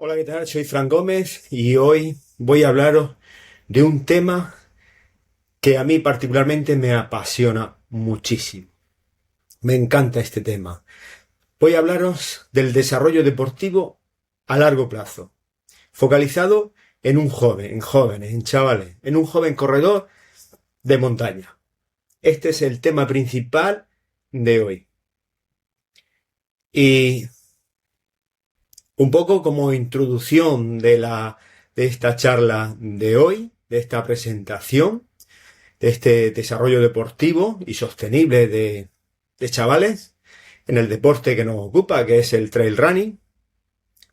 Hola, ¿qué tal? Soy Fran Gómez y hoy voy a hablaros de un tema que a mí particularmente me apasiona muchísimo. Me encanta este tema. Voy a hablaros del desarrollo deportivo a largo plazo, focalizado en un joven, en jóvenes, en chavales, en un joven corredor de montaña. Este es el tema principal de hoy. Y un poco como introducción de esta charla de hoy, de esta presentación, de este desarrollo deportivo y sostenible de chavales en el deporte que nos ocupa, que es el trail running.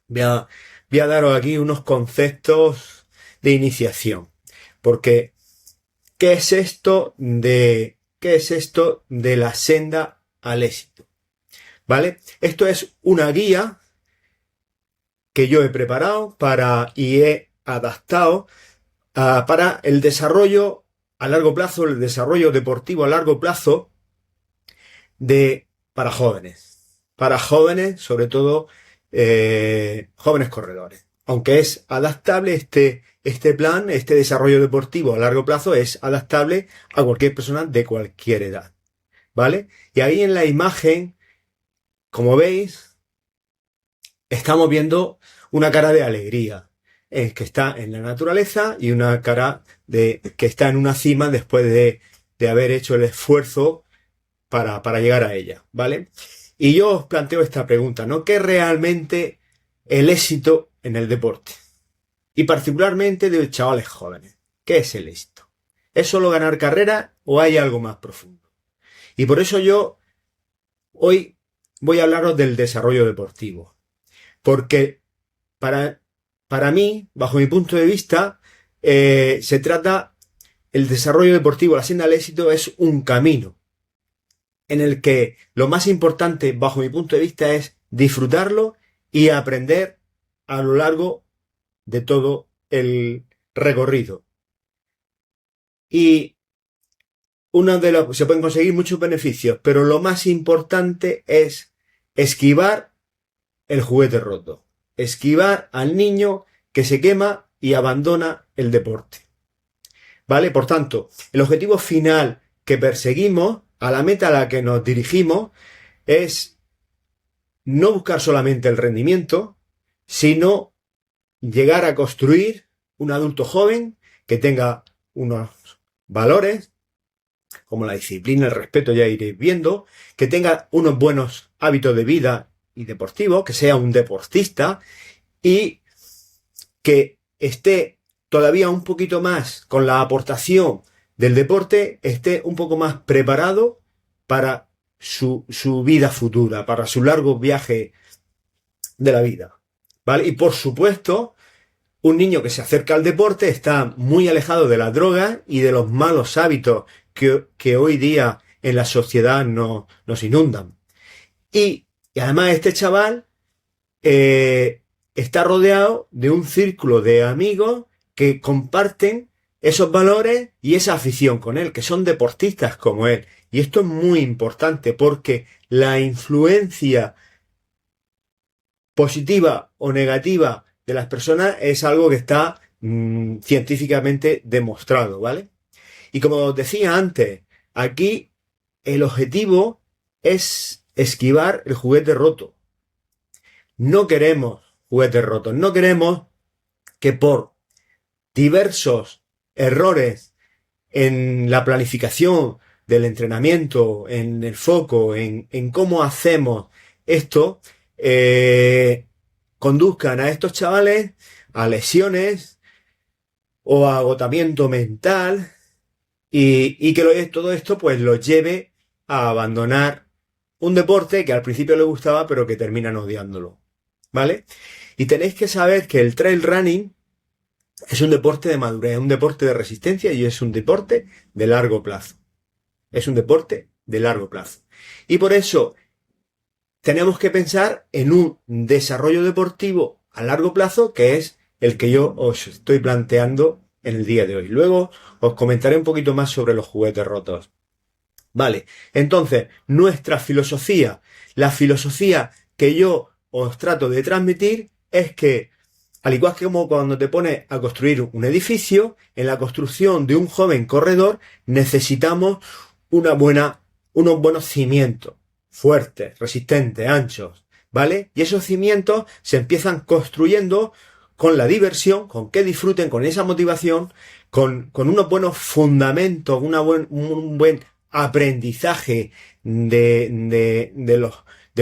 Voy a, voy a daros aquí unos conceptos de iniciación, porque ¿qué es esto de la senda al éxito? ¿Vale? Esto es una guía que yo he preparado y he adaptado para el desarrollo a largo plazo, el desarrollo deportivo a largo plazo para jóvenes. Para jóvenes, sobre todo jóvenes corredores. Aunque es adaptable este plan, este desarrollo deportivo a largo plazo es adaptable a cualquier persona de cualquier edad. ¿Vale? Y ahí en la imagen, como veis, estamos viendo una cara de alegría, que está en la naturaleza y una cara que está en una cima después de haber hecho el esfuerzo para llegar a ella, ¿vale? Y yo os planteo esta pregunta, ¿no? ¿Qué es realmente el éxito en el deporte? Y particularmente de chavales jóvenes. ¿Qué es el éxito? ¿Es solo ganar carreras o hay algo más profundo? Y por eso yo hoy voy a hablaros del desarrollo deportivo. Porque para mí, bajo mi punto de vista, se trata, el desarrollo deportivo, la senda al éxito es un camino en el que lo más importante, bajo mi punto de vista, es disfrutarlo y aprender a lo largo de todo el recorrido. Y se pueden conseguir muchos beneficios, pero lo más importante es esquivar el juguete roto, esquivar al niño que se quema y abandona el deporte. ¿Vale? Por tanto, el objetivo final que perseguimos, a la meta a la que nos dirigimos, es no buscar solamente el rendimiento, sino llegar a construir un adulto joven que tenga unos valores, como la disciplina, el respeto, ya iréis viendo, que tenga unos buenos hábitos de vida y deportivos, que sea un deportista y que esté todavía un poquito más con la aportación del deporte, esté un poco más preparado para su vida futura, para su largo viaje de la vida. ¿Vale? Y por supuesto, un niño que se acerca al deporte está muy alejado de la droga y de los malos hábitos que hoy día en la sociedad nos inundan. Y además este chaval está rodeado de un círculo de amigos que comparten esos valores y esa afición con él, que son deportistas como él. Y esto es muy importante porque la influencia positiva o negativa de las personas es algo que está científicamente demostrado, ¿vale? Y como os decía antes, aquí el objetivo es esquivar el juguete roto. No queremos juguetes rotos, no queremos que por diversos errores en la planificación del entrenamiento, en el foco, en cómo hacemos esto, conduzcan a estos chavales a lesiones o a agotamiento mental y que todo esto pues los lleve a abandonar un deporte que al principio les gustaba pero que terminan odiándolo, ¿vale? Y tenéis que saber que el trail running es un deporte de madurez, es un deporte de resistencia y es un deporte de largo plazo. Es un deporte de largo plazo. Y por eso tenemos que pensar en un desarrollo deportivo a largo plazo que es el que yo os estoy planteando en el día de hoy. Luego os comentaré un poquito más sobre los juguetes rotos. Vale, entonces nuestra filosofía, la filosofía que yo os trato de transmitir es que al igual que como cuando te pones a construir un edificio, en la construcción de un joven corredor necesitamos unos buenos cimientos, fuertes, resistentes, anchos, ¿vale? Y esos cimientos se empiezan construyendo con la diversión, con que disfruten, con esa motivación, con unos buenos fundamentos, un buen aprendizaje de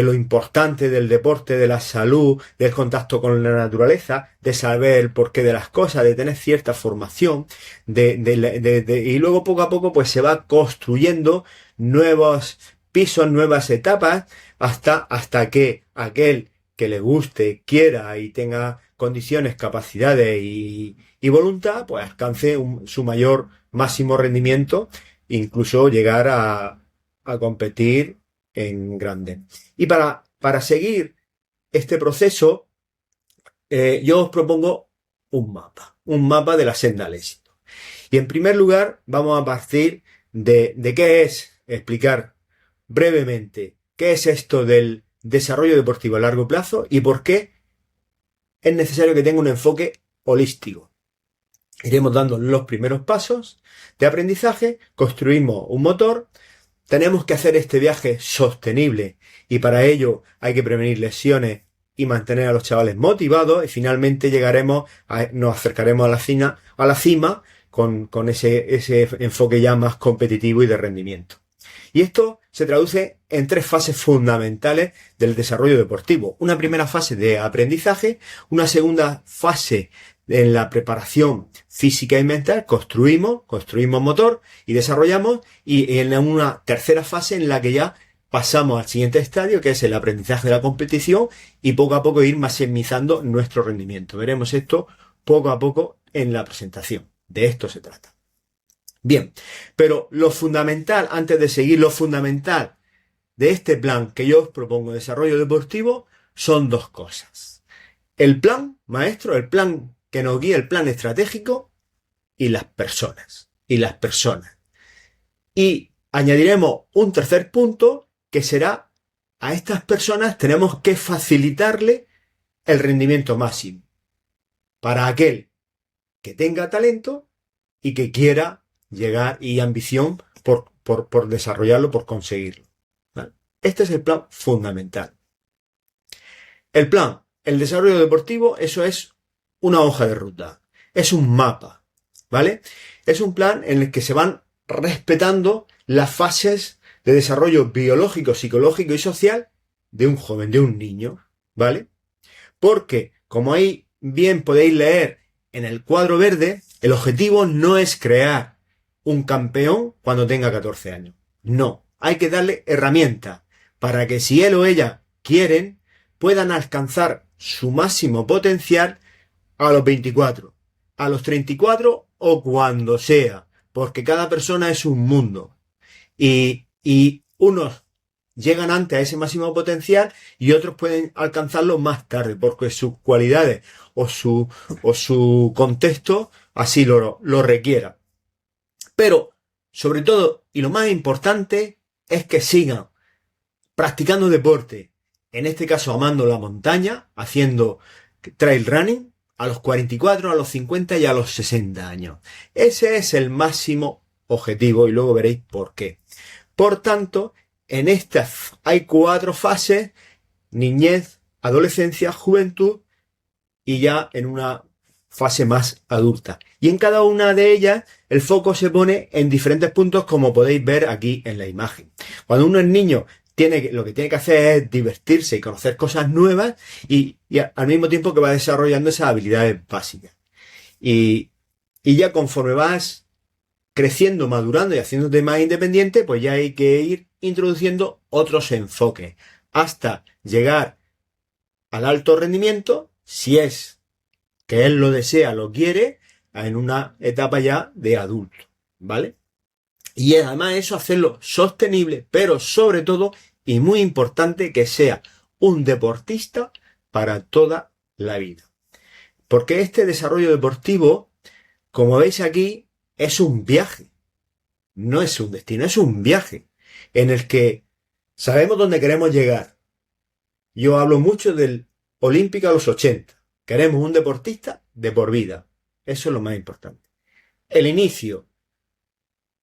lo importante del deporte, de la salud, del contacto con la naturaleza, de saber el porqué de las cosas, de tener cierta formación, y luego poco a poco pues se va construyendo nuevos pisos, nuevas etapas, hasta que aquel que le guste, quiera y tenga condiciones, capacidades y voluntad, pues alcance su mayor máximo rendimiento, incluso llegar a competir en grande. Y para seguir este proceso, yo os propongo un mapa de la senda al éxito. Y en primer lugar, vamos a partir de qué es, explicar brevemente qué es esto del desarrollo deportivo a largo plazo y por qué es necesario que tenga un enfoque holístico. Iremos dando los primeros pasos de aprendizaje, construimos un motor, tenemos que hacer este viaje sostenible y para ello hay que prevenir lesiones y mantener a los chavales motivados y finalmente nos acercaremos a la cima con ese enfoque ya más competitivo y de rendimiento. Y esto se traduce en 3 fases fundamentales del desarrollo deportivo. Una primera fase de aprendizaje, una segunda fase en la preparación física y mental, construimos motor y desarrollamos, y en una tercera fase en la que ya pasamos al siguiente estadio, que es el aprendizaje de la competición, y poco a poco ir maximizando nuestro rendimiento. Veremos esto poco a poco en la presentación. De esto se trata. Bien, pero lo fundamental, antes de seguir, lo fundamental de este plan que yo os propongo de desarrollo deportivo son 2 cosas. El plan maestro, el plan que nos guía, el plan estratégico, y las personas. Y añadiremos un tercer punto que será: a estas personas tenemos que facilitarle el rendimiento máximo para aquel que tenga talento y que quiera llegar y ambición por desarrollarlo, por conseguirlo. ¿Vale? Este es el plan fundamental. El desarrollo deportivo, eso es una hoja de ruta, es un mapa, ¿vale? Es un plan en el que se van respetando las fases de desarrollo biológico, psicológico y social de un joven, de un niño, ¿vale? Porque, como ahí bien podéis leer en el cuadro verde, el objetivo no es crear un campeón cuando tenga 14 años. No, hay que darle herramientas para que si él o ella quieren, puedan alcanzar su máximo potencial a los 24, a los 34 o cuando sea, porque cada persona es un mundo. Y unos llegan antes a ese máximo potencial y otros pueden alcanzarlo más tarde, porque sus cualidades o su contexto así lo requiera. Pero, sobre todo, y lo más importante, es que sigan practicando deporte, en este caso amando la montaña, haciendo trail running, a los 44, a los 50 y a los 60 años. Ese es el máximo objetivo y luego veréis por qué. Por tanto, en estas hay 4 fases: niñez, adolescencia, juventud y ya en una fase más adulta. Y en cada una de ellas el foco se pone en diferentes puntos, como podéis ver aquí en la imagen. Cuando uno es niño, lo que tiene que hacer es divertirse y conocer cosas nuevas y al mismo tiempo que va desarrollando esas habilidades básicas. Y ya conforme vas creciendo, madurando y haciéndote más independiente, pues ya hay que ir introduciendo otros enfoques hasta llegar al alto rendimiento, si es que él lo desea, lo quiere, en una etapa ya de adulto, ¿vale? Y además eso, hacerlo sostenible, pero sobre todo, y muy importante, que sea un deportista para toda la vida. Porque este desarrollo deportivo, como veis aquí, es un viaje. No es un destino, es un viaje en el que sabemos dónde queremos llegar. Yo hablo mucho del Olímpico a los 80. Queremos un deportista de por vida. Eso es lo más importante. El inicio.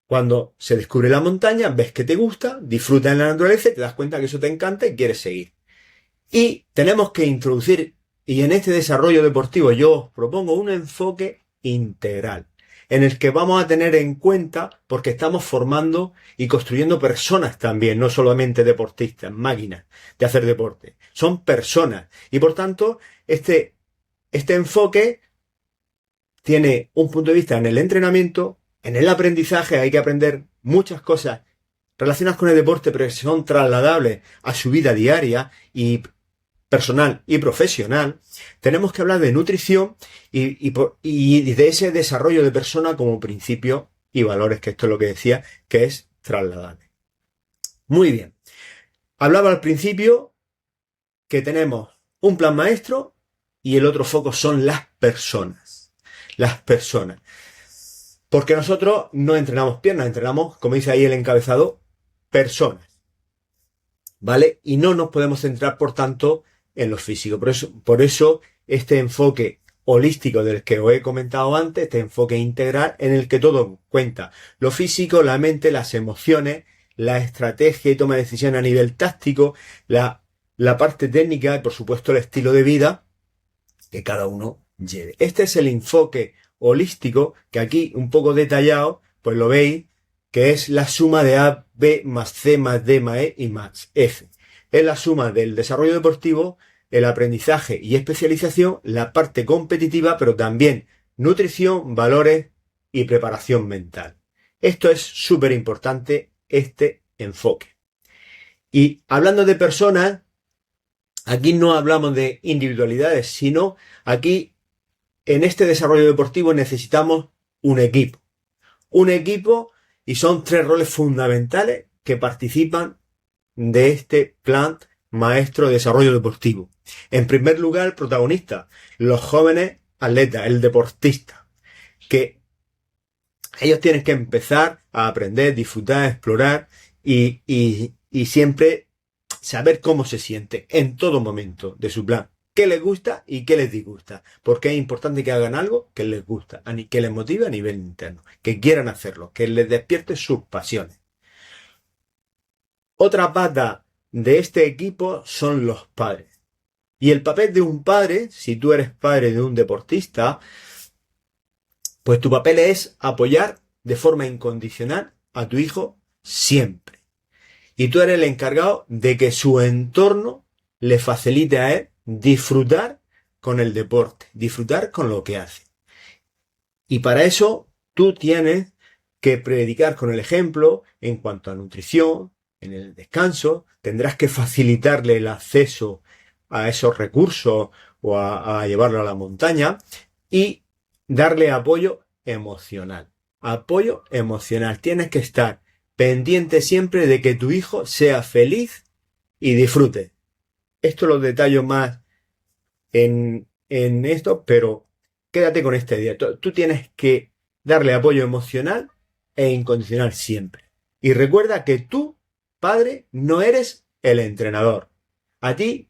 Cuando se descubre la montaña, ves que te gusta, disfrutas en la naturaleza y te das cuenta que eso te encanta y quieres seguir. Y tenemos que introducir, y en este desarrollo deportivo yo os propongo un enfoque integral, en el que vamos a tener en cuenta, porque estamos formando y construyendo personas también, no solamente deportistas, máquinas de hacer deporte. Son personas. Y por tanto, este enfoque tiene un punto de vista en el entrenamiento, en el aprendizaje. Hay que aprender muchas cosas relacionadas con el deporte, pero que son trasladables a su vida diaria y personal y profesional. Tenemos que hablar de nutrición y de ese desarrollo de persona como principio y valores, que esto es lo que decía, que es trasladable. Muy bien. Hablaba al principio que tenemos un plan maestro y el otro foco son las personas. Las personas. Porque nosotros no entrenamos piernas, entrenamos, como dice ahí el encabezado, personas. ¿Vale? Y no nos podemos centrar, por tanto, en lo físico. Por eso este enfoque holístico del que os he comentado antes, este enfoque integral en el que todo cuenta. Lo físico, la mente, las emociones, la estrategia y toma de decisiones a nivel táctico, la parte técnica y, por supuesto, el estilo de vida que cada uno lleve. Este es el enfoque holístico, que aquí un poco detallado, pues lo veis, que es la suma de A, B más C más D más E y más F. Es la suma del desarrollo deportivo, el aprendizaje y especialización, la parte competitiva, pero también nutrición, valores y preparación mental. Esto es súper importante, este enfoque. Y hablando de personas, aquí no hablamos de individualidades, sino aquí en este desarrollo deportivo necesitamos un equipo. Un equipo, y son 3 roles fundamentales que participan de este plan maestro de desarrollo deportivo. En primer lugar, el protagonista, los jóvenes atletas, el deportista, que ellos tienen que empezar a aprender, disfrutar, explorar y siempre saber cómo se siente en todo momento de su plan. Qué les gusta y qué les disgusta. Porque es importante que hagan algo que les gusta, que les motive a nivel interno, que quieran hacerlo, que les despierte sus pasiones. Otra pata de este equipo son los padres. Y el papel de un padre, si tú eres padre de un deportista, pues tu papel es apoyar de forma incondicional a tu hijo siempre. Y tú eres el encargado de que su entorno le facilite a él disfrutar con el deporte, disfrutar con lo que hace. Y para eso tú tienes que predicar con el ejemplo en cuanto a nutrición, en el descanso, tendrás que facilitarle el acceso a esos recursos o a llevarlo a la montaña y darle apoyo emocional. Apoyo emocional. Tienes que estar pendiente siempre de que tu hijo sea feliz y disfrute. Esto lo detallo más en esto, pero quédate con esta idea. Tú tienes que darle apoyo emocional e incondicional siempre. Y recuerda que tú, padre, no eres el entrenador. A ti,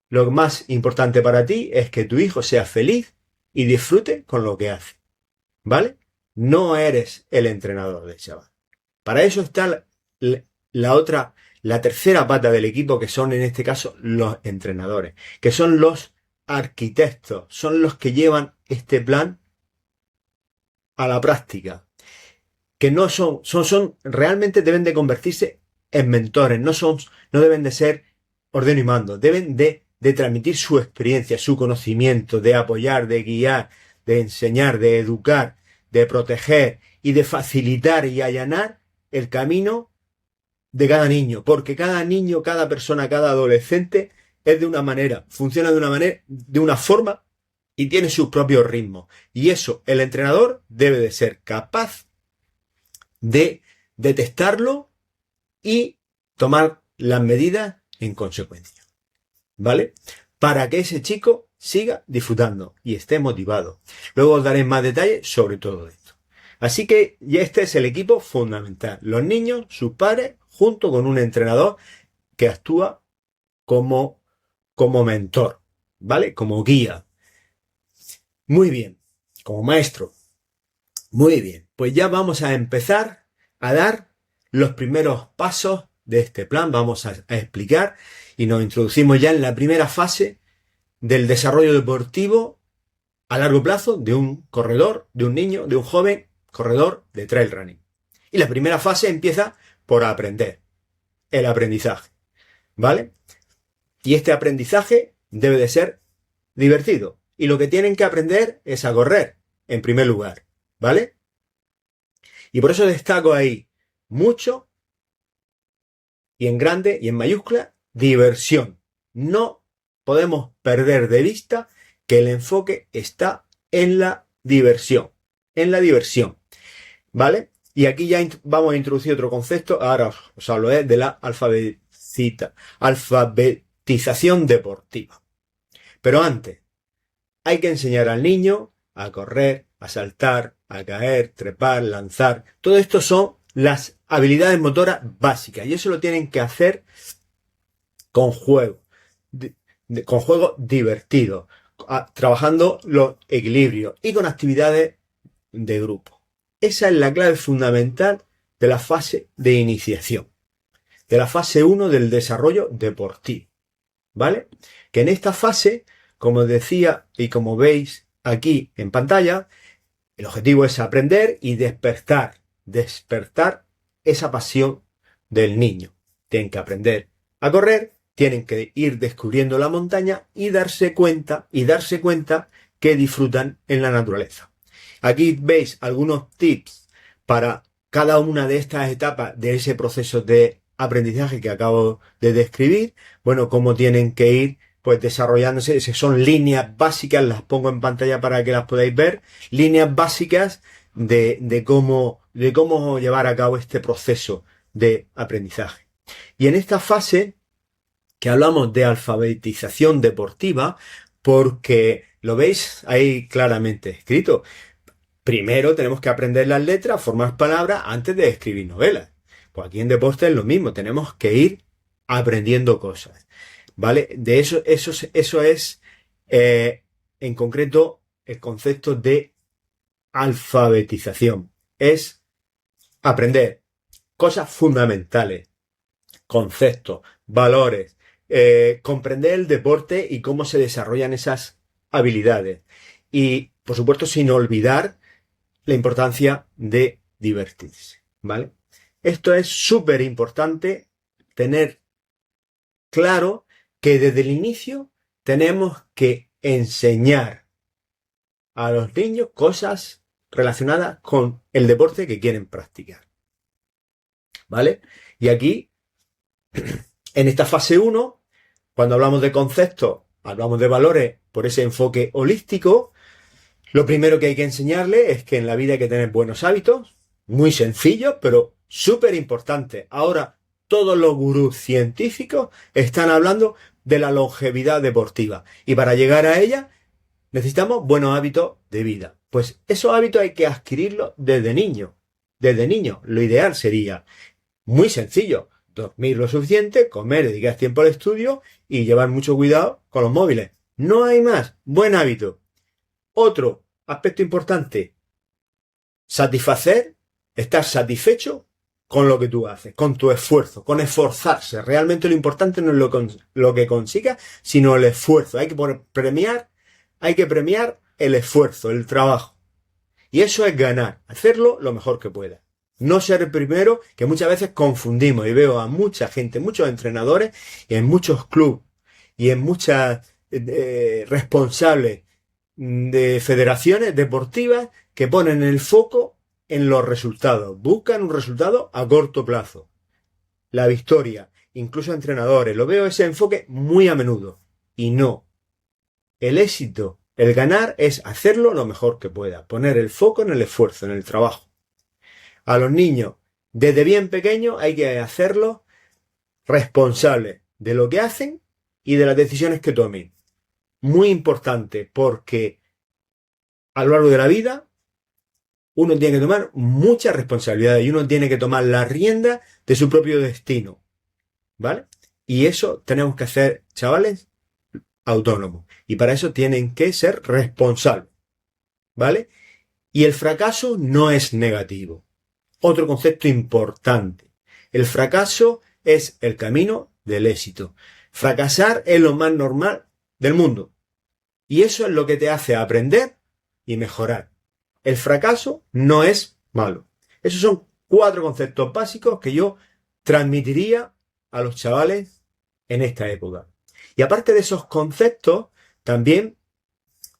lo más importante para ti es que tu hijo sea feliz y disfrute con lo que hace. ¿Vale? No eres el entrenador del chaval. Para eso está la tercera pata del equipo, que son en este caso los entrenadores, que son los arquitectos, son los que llevan este plan a la práctica, que no son realmente deben de convertirse en mentores, no deben de ser ordeno y mando, deben de transmitir su experiencia, su conocimiento, de apoyar, de guiar, de enseñar, de educar, de proteger y de facilitar y allanar el camino de cada niño, porque cada niño, cada persona, cada adolescente es de una manera, funciona de una forma y tiene sus propios ritmos. Y eso, el entrenador debe de ser capaz de detectarlo y tomar las medidas en consecuencia. ¿Vale? Para que ese chico siga disfrutando y esté motivado. Luego os daré más detalles sobre todo esto. Así que ya este es el equipo fundamental. Los niños, sus padres, junto con un entrenador que actúa como mentor, ¿vale? Como guía. Muy bien, como maestro. Muy bien, pues ya vamos a empezar a dar los primeros pasos de este plan. Vamos a explicar y nos introducimos ya en la primera fase del desarrollo deportivo a largo plazo de un corredor, de un niño, de un joven corredor de trail running. Y la primera fase empieza por aprender, el aprendizaje, ¿vale? Y este aprendizaje debe de ser divertido. Y lo que tienen que aprender es a correr, en primer lugar, ¿vale? Y por eso destaco ahí mucho y en grande y en mayúscula, diversión. No podemos perder de vista que el enfoque está en la diversión. En la diversión. ¿Vale? Y aquí ya vamos a introducir otro concepto. Ahora os hablo de la alfabetización deportiva. Pero antes, hay que enseñar al niño a correr, a saltar, a caer, trepar, lanzar. Todo esto son las habilidades motoras básicas. Y eso lo tienen que hacer con juego. Con juegos divertidos. Trabajando los equilibrios y con actividades de grupo. Esa es la clave fundamental de la fase de iniciación. De la fase 1 del desarrollo deportivo. ¿Vale? Que en esta fase, como decía y como veis aquí en pantalla, el objetivo es aprender y despertar esa pasión del niño. Tienen que aprender a correr, tienen que ir descubriendo la montaña y darse cuenta que disfrutan en la naturaleza. Aquí veis algunos tips para cada una de estas etapas de ese proceso de aprendizaje que acabo de describir. Bueno, cómo tienen que ir pues desarrollándose. Son líneas básicas, las pongo en pantalla para que las podáis ver. Líneas básicas de cómo llevar a cabo este proceso de aprendizaje. Y en esta fase que hablamos de alfabetización deportiva, porque lo veis ahí claramente escrito. Primero tenemos que aprender las letras, formar palabras antes de escribir novelas. Pues aquí en deporte es lo mismo, tenemos que ir aprendiendo cosas, ¿vale? De eso es en concreto el concepto de alfabetización. Es aprender cosas fundamentales, conceptos, valores, comprender el deporte y cómo se desarrollan esas habilidades. Y, por supuesto, sin olvidar la importancia de divertirse, ¿vale? Esto es súper importante tener claro que desde el inicio tenemos que enseñar a los niños cosas relacionadas con el deporte que quieren practicar, ¿vale? Y aquí, en esta fase 1, cuando hablamos de conceptos, hablamos de valores por ese enfoque holístico. Lo primero que hay que enseñarle es que en la vida hay que tener buenos hábitos, muy sencillos, pero súper importantes. Ahora, todos los gurús científicos están hablando de la longevidad deportiva. Y para llegar a ella, necesitamos buenos hábitos de vida. Pues esos hábitos hay que adquirirlos desde niño. Desde niño, lo ideal sería muy sencillo. Dormir lo suficiente, comer, dedicar tiempo al estudio y llevar mucho cuidado con los móviles. No hay más. Buen hábito. Otro aspecto importante, estar satisfecho con lo que tú haces, con tu esfuerzo, con esforzarse. Realmente lo importante no es lo que consigas, sino el esfuerzo. Hay que premiar el esfuerzo, el trabajo. Y eso es ganar, hacerlo lo mejor que puedas. No ser el primero, que muchas veces confundimos y veo a mucha gente, muchos entrenadores, y en muchos clubes y en muchas responsables de federaciones deportivas que ponen el foco en los resultados. Buscan un resultado a corto plazo. La victoria, incluso entrenadores. Lo veo ese enfoque muy a menudo. Y no. El éxito, el ganar es hacerlo lo mejor que pueda. Poner el foco en el esfuerzo, en el trabajo. A los niños, desde bien pequeños, hay que hacerlos responsables de lo que hacen y de las decisiones que tomen. Muy importante, porque a lo largo de la vida uno tiene que tomar muchas responsabilidades y uno tiene que tomar la rienda de su propio destino, ¿vale? Y eso tenemos que hacer, chavales, autónomos. Y para eso tienen que ser responsables. ¿vale? Y el fracaso no es negativo. Otro concepto importante. El fracaso es el camino del éxito. Fracasar es lo más normal del mundo. Y eso es lo que te hace aprender y mejorar. El fracaso no es malo. Esos son 4 conceptos básicos que yo transmitiría a los chavales en esta época. Y aparte de esos conceptos, también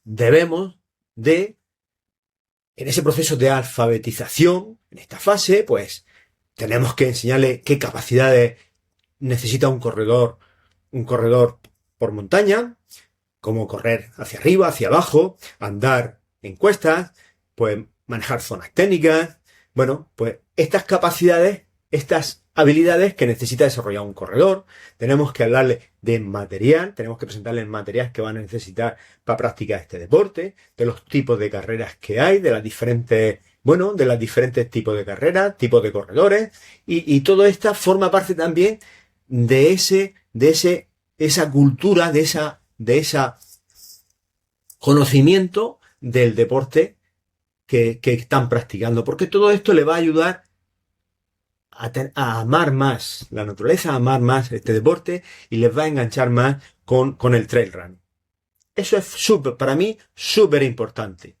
debemos de, en ese proceso de alfabetización, en esta fase, pues tenemos que enseñarle qué capacidades necesita un corredor por montaña, cómo correr hacia arriba, hacia abajo, andar en cuestas, pues manejar zonas técnicas. Bueno, pues estas capacidades, estas habilidades que necesita desarrollar un corredor. Tenemos que hablarle de material, tenemos que presentarle el material que van a necesitar para practicar este deporte, de los tipos de carreras que hay, de las diferentes, bueno, de los diferentes tipos de carreras, tipos de corredores, y todo esto forma parte también de esa cultura, de esa conocimiento del deporte que están practicando, porque todo esto le va a ayudar a amar más la naturaleza, a amar más este deporte y les va a enganchar más con el trail run. Eso es para mí, súper importante.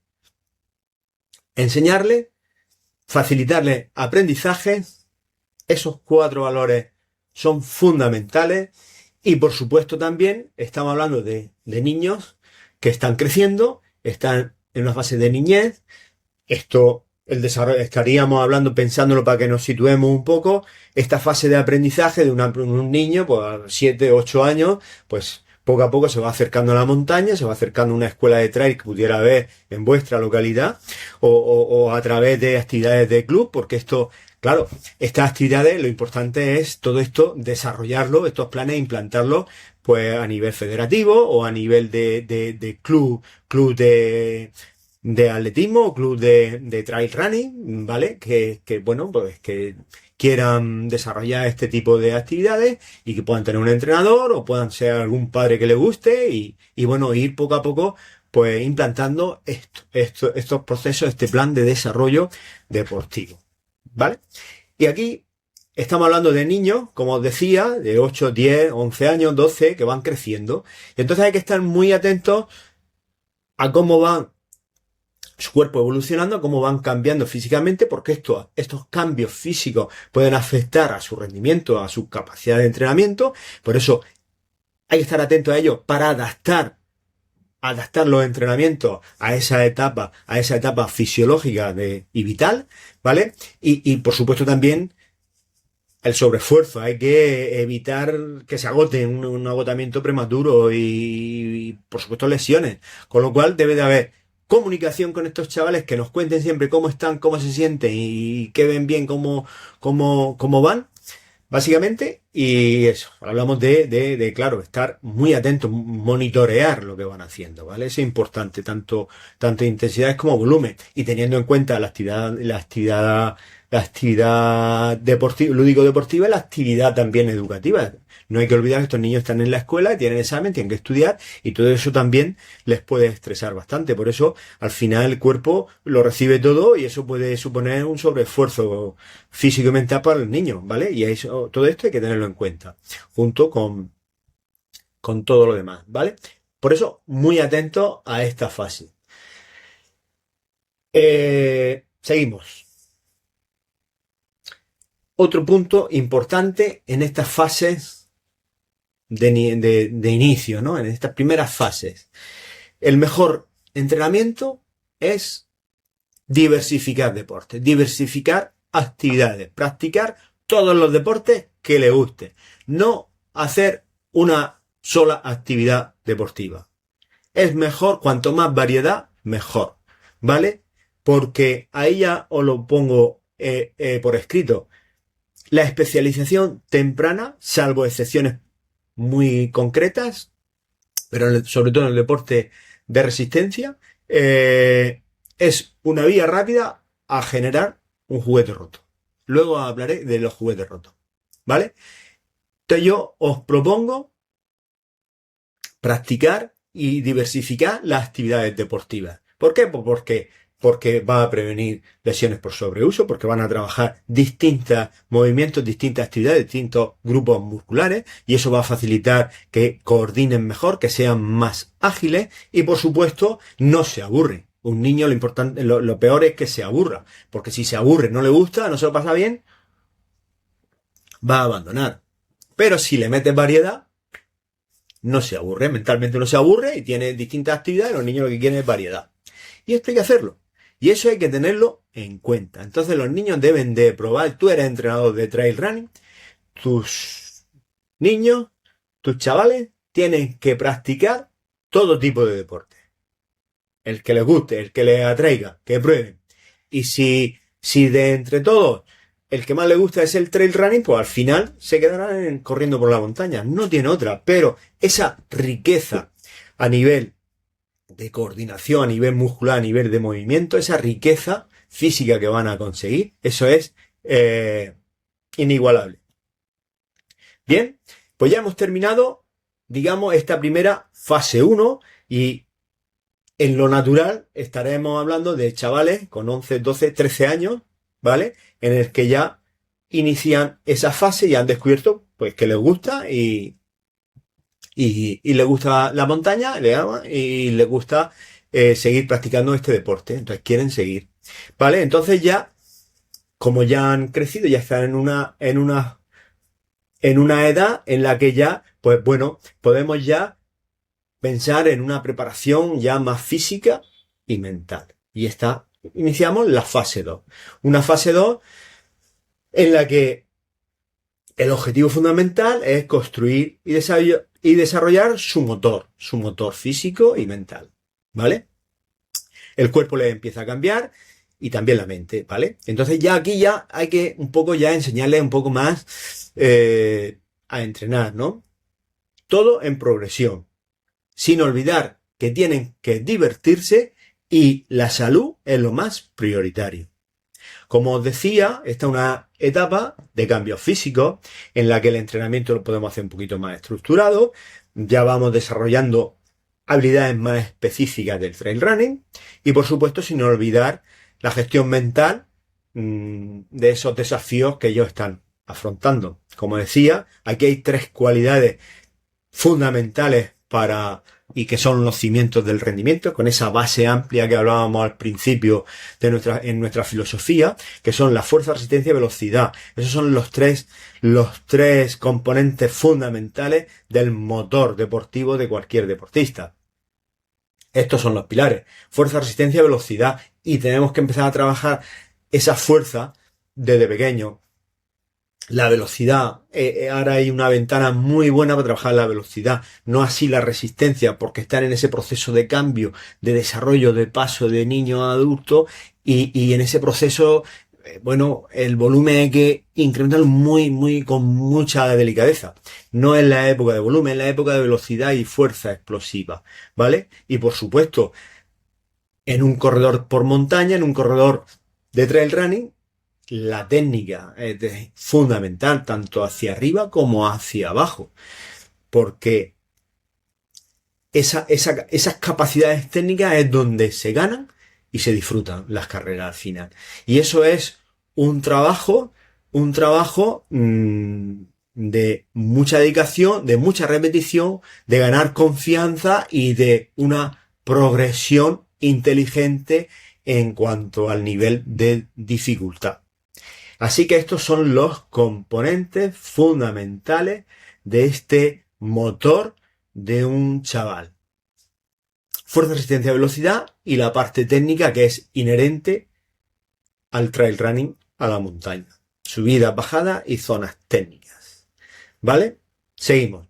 Enseñarle, facilitarle aprendizaje, esos 4 valores son fundamentales y por supuesto también estamos hablando de niños que están creciendo, están en una fase de niñez. El desarrollo, estaríamos hablando, pensándolo para que nos situemos un poco, esta fase de aprendizaje de un niño, pues a 7, 8 años, pues poco a poco se va acercando a la montaña, se va acercando a una escuela de trail que pudiera haber en vuestra localidad, o a través de actividades de club, porque esto, claro, estas actividades, lo importante es todo esto, desarrollarlo, estos planes, implantarlos, pues a nivel federativo o a nivel de club de atletismo o club de trail running, ¿vale? Que bueno, pues que quieran desarrollar este tipo de actividades y que puedan tener un entrenador o puedan ser algún padre que le guste y bueno, ir poco a poco pues implantando estos procesos, este plan de desarrollo deportivo, ¿vale? Y aquí estamos hablando de niños, como os decía, de 8, 10, 11 años, 12, que van creciendo. Entonces hay que estar muy atentos a cómo van su cuerpo evolucionando, cómo van cambiando físicamente, porque estos cambios físicos pueden afectar a su rendimiento, a su capacidad de entrenamiento. Por eso hay que estar atento a ello para adaptar los entrenamientos a esa etapa fisiológica y vital, ¿vale? Y por supuesto también el sobreesfuerzo. Hay que evitar que se agote un agotamiento prematuro y por supuesto lesiones. Con lo cual debe de haber comunicación con estos chavales, que nos cuenten siempre cómo están, cómo se sienten y que ven bien cómo van, básicamente. Y eso, hablamos claro, estar muy atentos, monitorear lo que van haciendo, ¿vale? Eso es importante, tanto intensidades como volumen, y teniendo en cuenta la actividad deportiva, lúdico-deportiva y la actividad también educativa. No hay que olvidar que estos niños están en la escuela, tienen examen, tienen que estudiar y todo eso también les puede estresar bastante. Por eso, al final, el cuerpo lo recibe todo y eso puede suponer un sobreesfuerzo físico y mental para los niños, ¿vale? Y eso, todo esto hay que tenerlo en cuenta, junto con todo lo demás, ¿vale? Por eso, muy atentos a esta fase. Seguimos. Otro punto importante en estas fases de inicio, ¿no? En estas primeras fases. El mejor entrenamiento es diversificar deportes, diversificar actividades, practicar todos los deportes que le guste. No hacer una sola actividad deportiva. Es mejor, cuanto más variedad, mejor, ¿vale? Porque ahí ya os lo pongo por escrito. La especialización temprana, salvo excepciones muy concretas, pero sobre todo en el deporte de resistencia, es una vía rápida a generar un juguete roto. Luego hablaré de los juguetes rotos, ¿vale? Entonces yo os propongo practicar y diversificar las actividades deportivas. ¿Por qué? Pues porque va a prevenir lesiones por sobreuso, porque van a trabajar distintos movimientos, distintas actividades, distintos grupos musculares, y eso va a facilitar que coordinen mejor, que sean más ágiles, y por supuesto no se aburren. Un niño lo peor es que se aburra, porque si se aburre, no le gusta, no se lo pasa bien, va a abandonar. Pero si le metes variedad, no se aburre, mentalmente no se aburre y tiene distintas actividades, los niños lo que quieren es variedad. Y esto hay que hacerlo. Y eso hay que tenerlo en cuenta. Entonces los niños deben de probar, tú eres entrenador de trail running, tus niños, tus chavales, tienen que practicar todo tipo de deporte. El que les guste, el que les atraiga, que prueben. Y si de entre todos el que más le gusta es el trail running, pues al final se quedarán corriendo por la montaña. No tiene otra, pero esa riqueza a nivel de coordinación, a nivel muscular, a nivel de movimiento, esa riqueza física que van a conseguir, eso es inigualable. Bien, pues ya hemos terminado, digamos, esta primera fase 1 y en lo natural estaremos hablando de chavales con 11, 12, 13 años, ¿vale? En el que ya inician esa fase y han descubierto pues que les gusta y les gusta la montaña y les gusta seguir practicando este deporte. Entonces quieren seguir, ¿vale? Entonces ya, como ya han crecido, ya están en una edad en la que ya, pues bueno, podemos ya pensar en una preparación ya más física y mental. Y iniciamos la fase 2. Una fase 2 en la que el objetivo fundamental es construir y desarrollar su motor físico y mental, ¿vale? El cuerpo le empieza a cambiar y también la mente, ¿vale? Entonces ya aquí ya hay que un poco ya enseñarle un poco más a entrenar, ¿no? Todo en progresión, sin olvidar que tienen que divertirse y la salud es lo más prioritario. Como os decía, esta es una etapa de cambios físicos en la que el entrenamiento lo podemos hacer un poquito más estructurado. Ya vamos desarrollando habilidades más específicas del trail running y por supuesto sin olvidar la gestión mental de esos desafíos que ellos están afrontando. Como decía, aquí hay 3 cualidades fundamentales y que son los cimientos del rendimiento, con esa base amplia que hablábamos al principio en nuestra filosofía, que son la fuerza, resistencia y velocidad. Esos son los tres componentes fundamentales del motor deportivo de cualquier deportista. Estos son los pilares: fuerza, resistencia, velocidad, y tenemos que empezar a trabajar esa fuerza desde pequeño. La velocidad, ahora hay una ventana muy buena para trabajar la velocidad, no así la resistencia, porque están en ese proceso de cambio, de desarrollo, de paso de niño a adulto, y en ese proceso, bueno, el volumen hay que incrementarlo con mucha delicadeza. No es la época de volumen, es la época de velocidad y fuerza explosiva, ¿vale? Y por supuesto, en un corredor por montaña, en un corredor de trail running, la técnica es fundamental, tanto hacia arriba como hacia abajo, porque esas capacidades técnicas es donde se ganan y se disfrutan las carreras al final. Y eso es un trabajo de mucha dedicación, de mucha repetición, de ganar confianza y de una progresión inteligente en cuanto al nivel de dificultad. Así que estos son los componentes fundamentales de este motor de un chaval. Fuerza, resistencia, velocidad y la parte técnica que es inherente al trail running, a la montaña. Subidas, bajadas y zonas técnicas. ¿Vale? Seguimos.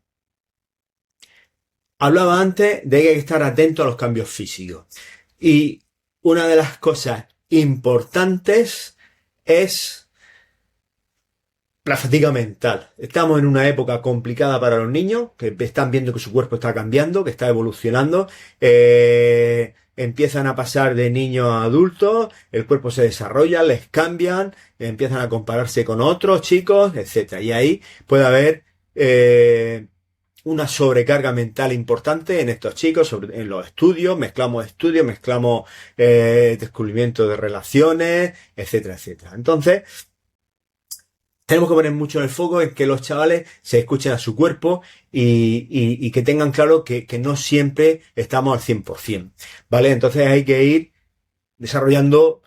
Hablaba antes de que hay que estar atento a los cambios físicos. Y una de las cosas importantes es la fatiga mental. Estamos en una época complicada para los niños, que están viendo que su cuerpo está cambiando, que está evolucionando, empiezan a pasar de niños a adultos, el cuerpo se desarrolla, les cambian, empiezan a compararse con otros chicos, etcétera. Y ahí puede haber una sobrecarga mental importante en estos chicos, en los estudios, mezclamos descubrimiento de relaciones, etcétera, etcétera. Entonces, tenemos que poner mucho el foco en que los chavales se escuchen a su cuerpo y que tengan claro que no siempre estamos al 100%, ¿vale? Entonces hay que ir desarrollando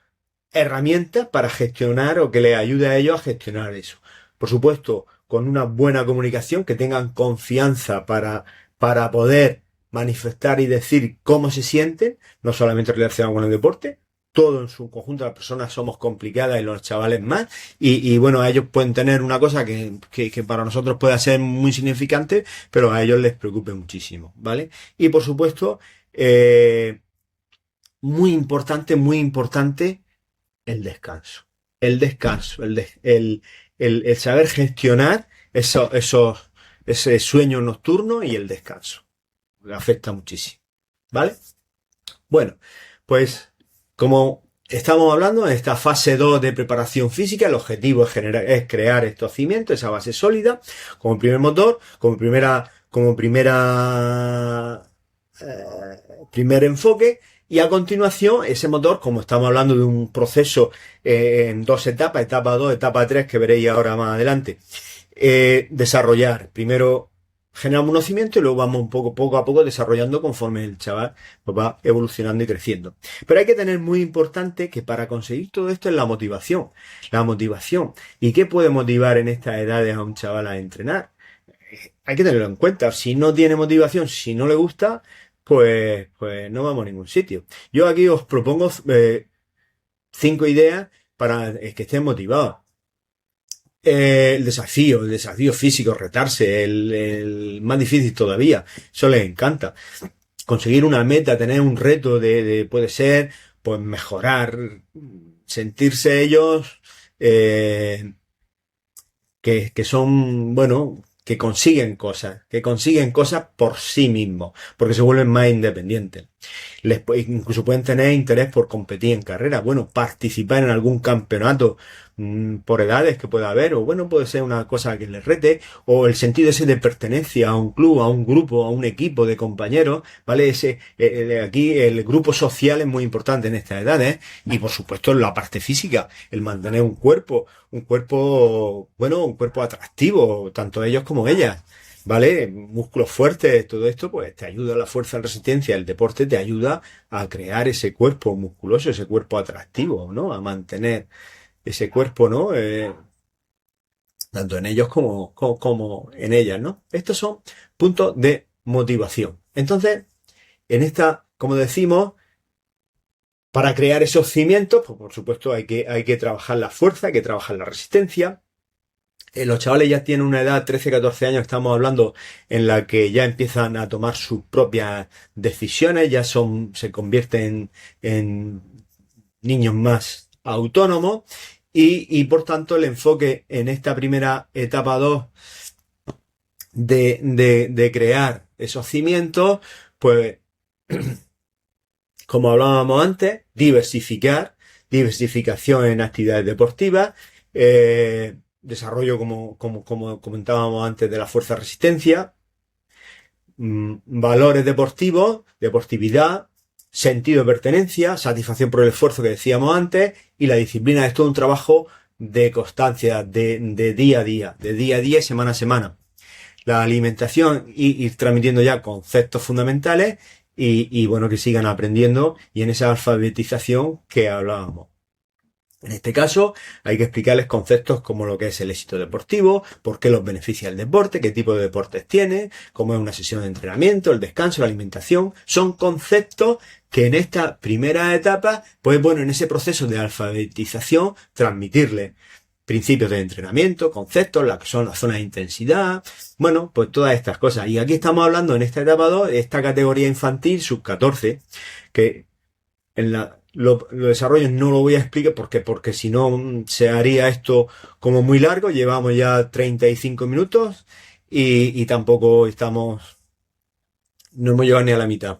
herramientas para gestionar o que les ayude a ellos a gestionar eso. Por supuesto, con una buena comunicación, que tengan confianza para poder manifestar y decir cómo se sienten, no solamente relacionado con el deporte, todo en su conjunto. Las personas somos complicadas y los chavales más, y bueno, ellos pueden tener una cosa que para nosotros pueda ser muy significante, pero a ellos les preocupe muchísimo, ¿vale? Y por supuesto, muy importante, el descanso. El descanso, el saber gestionar ese sueño nocturno y el descanso. Afecta muchísimo, ¿vale? Bueno, pues como estamos hablando en esta fase 2 de preparación física, el objetivo es crear estos cimientos, esa base sólida, como primer motor, primer enfoque, y a continuación ese motor, como estamos hablando de un proceso en dos etapas, etapa 2, etapa 3, que veréis ahora más adelante, desarrollar. Primero generamos un conocimiento y luego vamos poco a poco desarrollando conforme el chaval pues va evolucionando y creciendo. Pero hay que tener muy importante que para conseguir todo esto es la motivación. La motivación. ¿Y qué puede motivar en estas edades a un chaval a entrenar? Hay que tenerlo en cuenta. Si no tiene motivación, si no le gusta, pues no vamos a ningún sitio. Yo aquí os propongo 5 ideas para que estén motivados. El desafío físico, retarse, el más difícil todavía, eso les encanta. Conseguir una meta, tener un reto puede ser, pues mejorar, sentirse ellos que son, bueno, que consiguen cosas por sí mismos, porque se vuelven más independientes. Incluso pueden tener interés por competir en carreras, bueno, participar en algún campeonato por edades que pueda haber, o bueno, puede ser una cosa que les rete, o el sentido ese de pertenencia a un club, a un grupo, a un equipo de compañeros, ¿vale? Aquí el grupo social es muy importante en estas edades, y por supuesto la parte física, el mantener un cuerpo, bueno, un cuerpo atractivo, tanto ellos como ellas. ¿Vale? Músculos fuertes, todo esto, pues te ayuda a la fuerza, la resistencia. El deporte te ayuda a crear ese cuerpo musculoso, ese cuerpo atractivo, ¿no? A mantener ese cuerpo, ¿no? Tanto en ellos como en ellas, ¿no? Estos son puntos de motivación. Entonces, como decimos, para crear esos cimientos, pues por supuesto hay que trabajar la fuerza, hay que trabajar la resistencia. Los chavales ya tienen una edad, 13, 14 años, estamos hablando, en la que ya empiezan a tomar sus propias decisiones, se convierten en niños más autónomos y por tanto el enfoque en esta primera etapa 2 de crear esos cimientos, pues como hablábamos antes, diversificación en actividades deportivas, desarrollo, como comentábamos antes, de la fuerza-resistencia, valores deportivos, deportividad, sentido de pertenencia, satisfacción por el esfuerzo que decíamos antes, y la disciplina es todo un trabajo de constancia, de día a día, y semana a semana. La alimentación, y ir transmitiendo ya conceptos fundamentales, y bueno, que sigan aprendiendo, y en esa alfabetización que hablábamos. En este caso, hay que explicarles conceptos como lo que es el éxito deportivo, por qué los beneficia el deporte, qué tipo de deportes tiene, cómo es una sesión de entrenamiento, el descanso, la alimentación. Son conceptos que en esta primera etapa, pues bueno, en ese proceso de alfabetización, transmitirles principios de entrenamiento, conceptos, las que son las zonas de intensidad, bueno, pues todas estas cosas. Y aquí estamos hablando en esta etapa 2, de esta categoría infantil, sub 14, que en los desarrollos no lo voy a explicar porque si no se haría esto como muy largo. Llevamos ya 35 minutos y tampoco no hemos llegado ni a la mitad.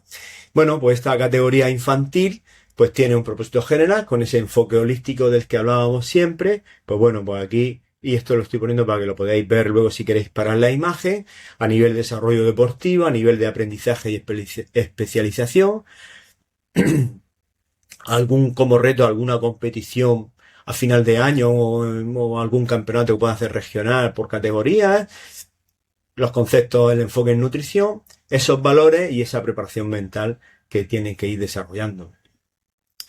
Bueno, pues esta categoría infantil pues tiene un propósito general con ese enfoque holístico del que hablábamos siempre. Pues bueno, pues aquí y esto lo estoy poniendo para que lo podáis ver luego si queréis parar la imagen, a nivel de desarrollo deportivo, a nivel de aprendizaje y especialización, como reto, alguna competición a final de año o algún campeonato que pueda hacer regional por categorías, los conceptos, el enfoque en nutrición, esos valores y esa preparación mental que tienen que ir desarrollando.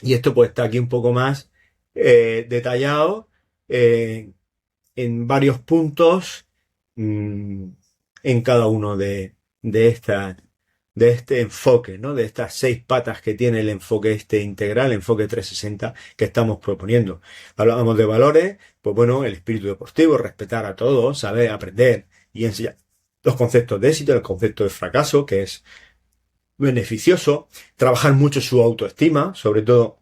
Y esto pues está aquí un poco más detallado en varios puntos en cada uno de este enfoque, ¿no? De estas 6 patas que tiene el enfoque integral, el enfoque 360 que estamos proponiendo. Hablábamos de valores, pues bueno, el espíritu deportivo, respetar a todos, saber aprender y enseñar los conceptos de éxito, el concepto de fracaso, que es beneficioso, trabajar mucho su autoestima, sobre todo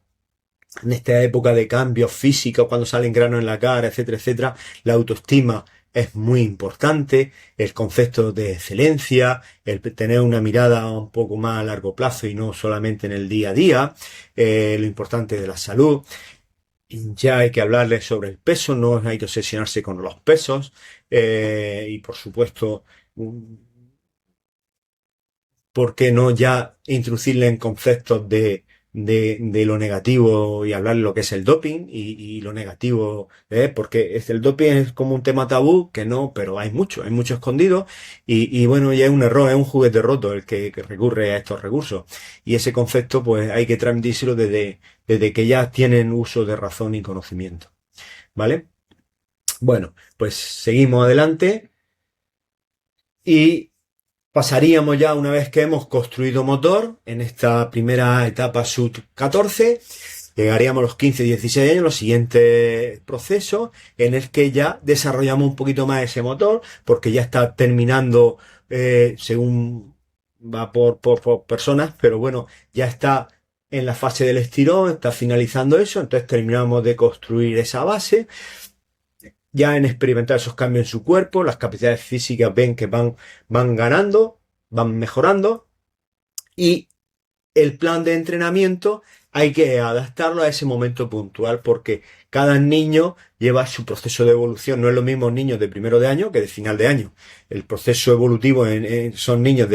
en esta época de cambios físicos, cuando salen granos en la cara, etcétera, etcétera, la autoestima es muy importante, el concepto de excelencia, el tener una mirada un poco más a largo plazo y no solamente en el día a día, lo importante de la salud. Ya hay que hablarles sobre el peso, no hay que obsesionarse con los pesos y por supuesto, ¿por qué no ya introducirle en conceptos de lo negativo y hablar de lo que es el doping y lo negativo, porque el doping es como un tema tabú, que no, pero hay mucho escondido y bueno, ya es un error, es un juguete roto el que recurre a estos recursos y ese concepto pues hay que transmitírselo desde que ya tienen uso de razón y conocimiento, ¿vale? Bueno, pues seguimos adelante y pasaríamos ya, una vez que hemos construido motor, en esta primera etapa sub-14, llegaríamos a los 15-16 años, los siguientes procesos, en el que ya desarrollamos un poquito más ese motor, porque ya está terminando, según va por personas, pero bueno, ya está en la fase del estirón, está finalizando eso, entonces terminamos de construir esa base, ya en experimentar esos cambios en su cuerpo, las capacidades físicas ven que van ganando, van mejorando y el plan de entrenamiento hay que adaptarlo a ese momento puntual porque cada niño lleva su proceso de evolución. No es lo mismo niños de primero de año que de final de año. El proceso evolutivo son niños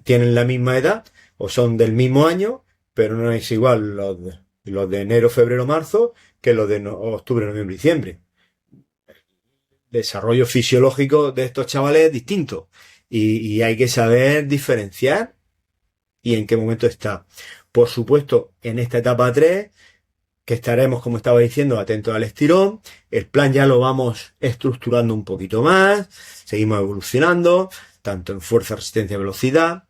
tienen la misma edad o son del mismo año, pero no es igual los de enero, febrero, marzo que los de octubre, noviembre, diciembre. Desarrollo fisiológico de estos chavales es distinto y hay que saber diferenciar y en qué momento está. Por supuesto, en esta etapa 3, que estaremos, como estaba diciendo, atentos al estirón, el plan ya lo vamos estructurando un poquito más, seguimos evolucionando, tanto en fuerza, resistencia, velocidad,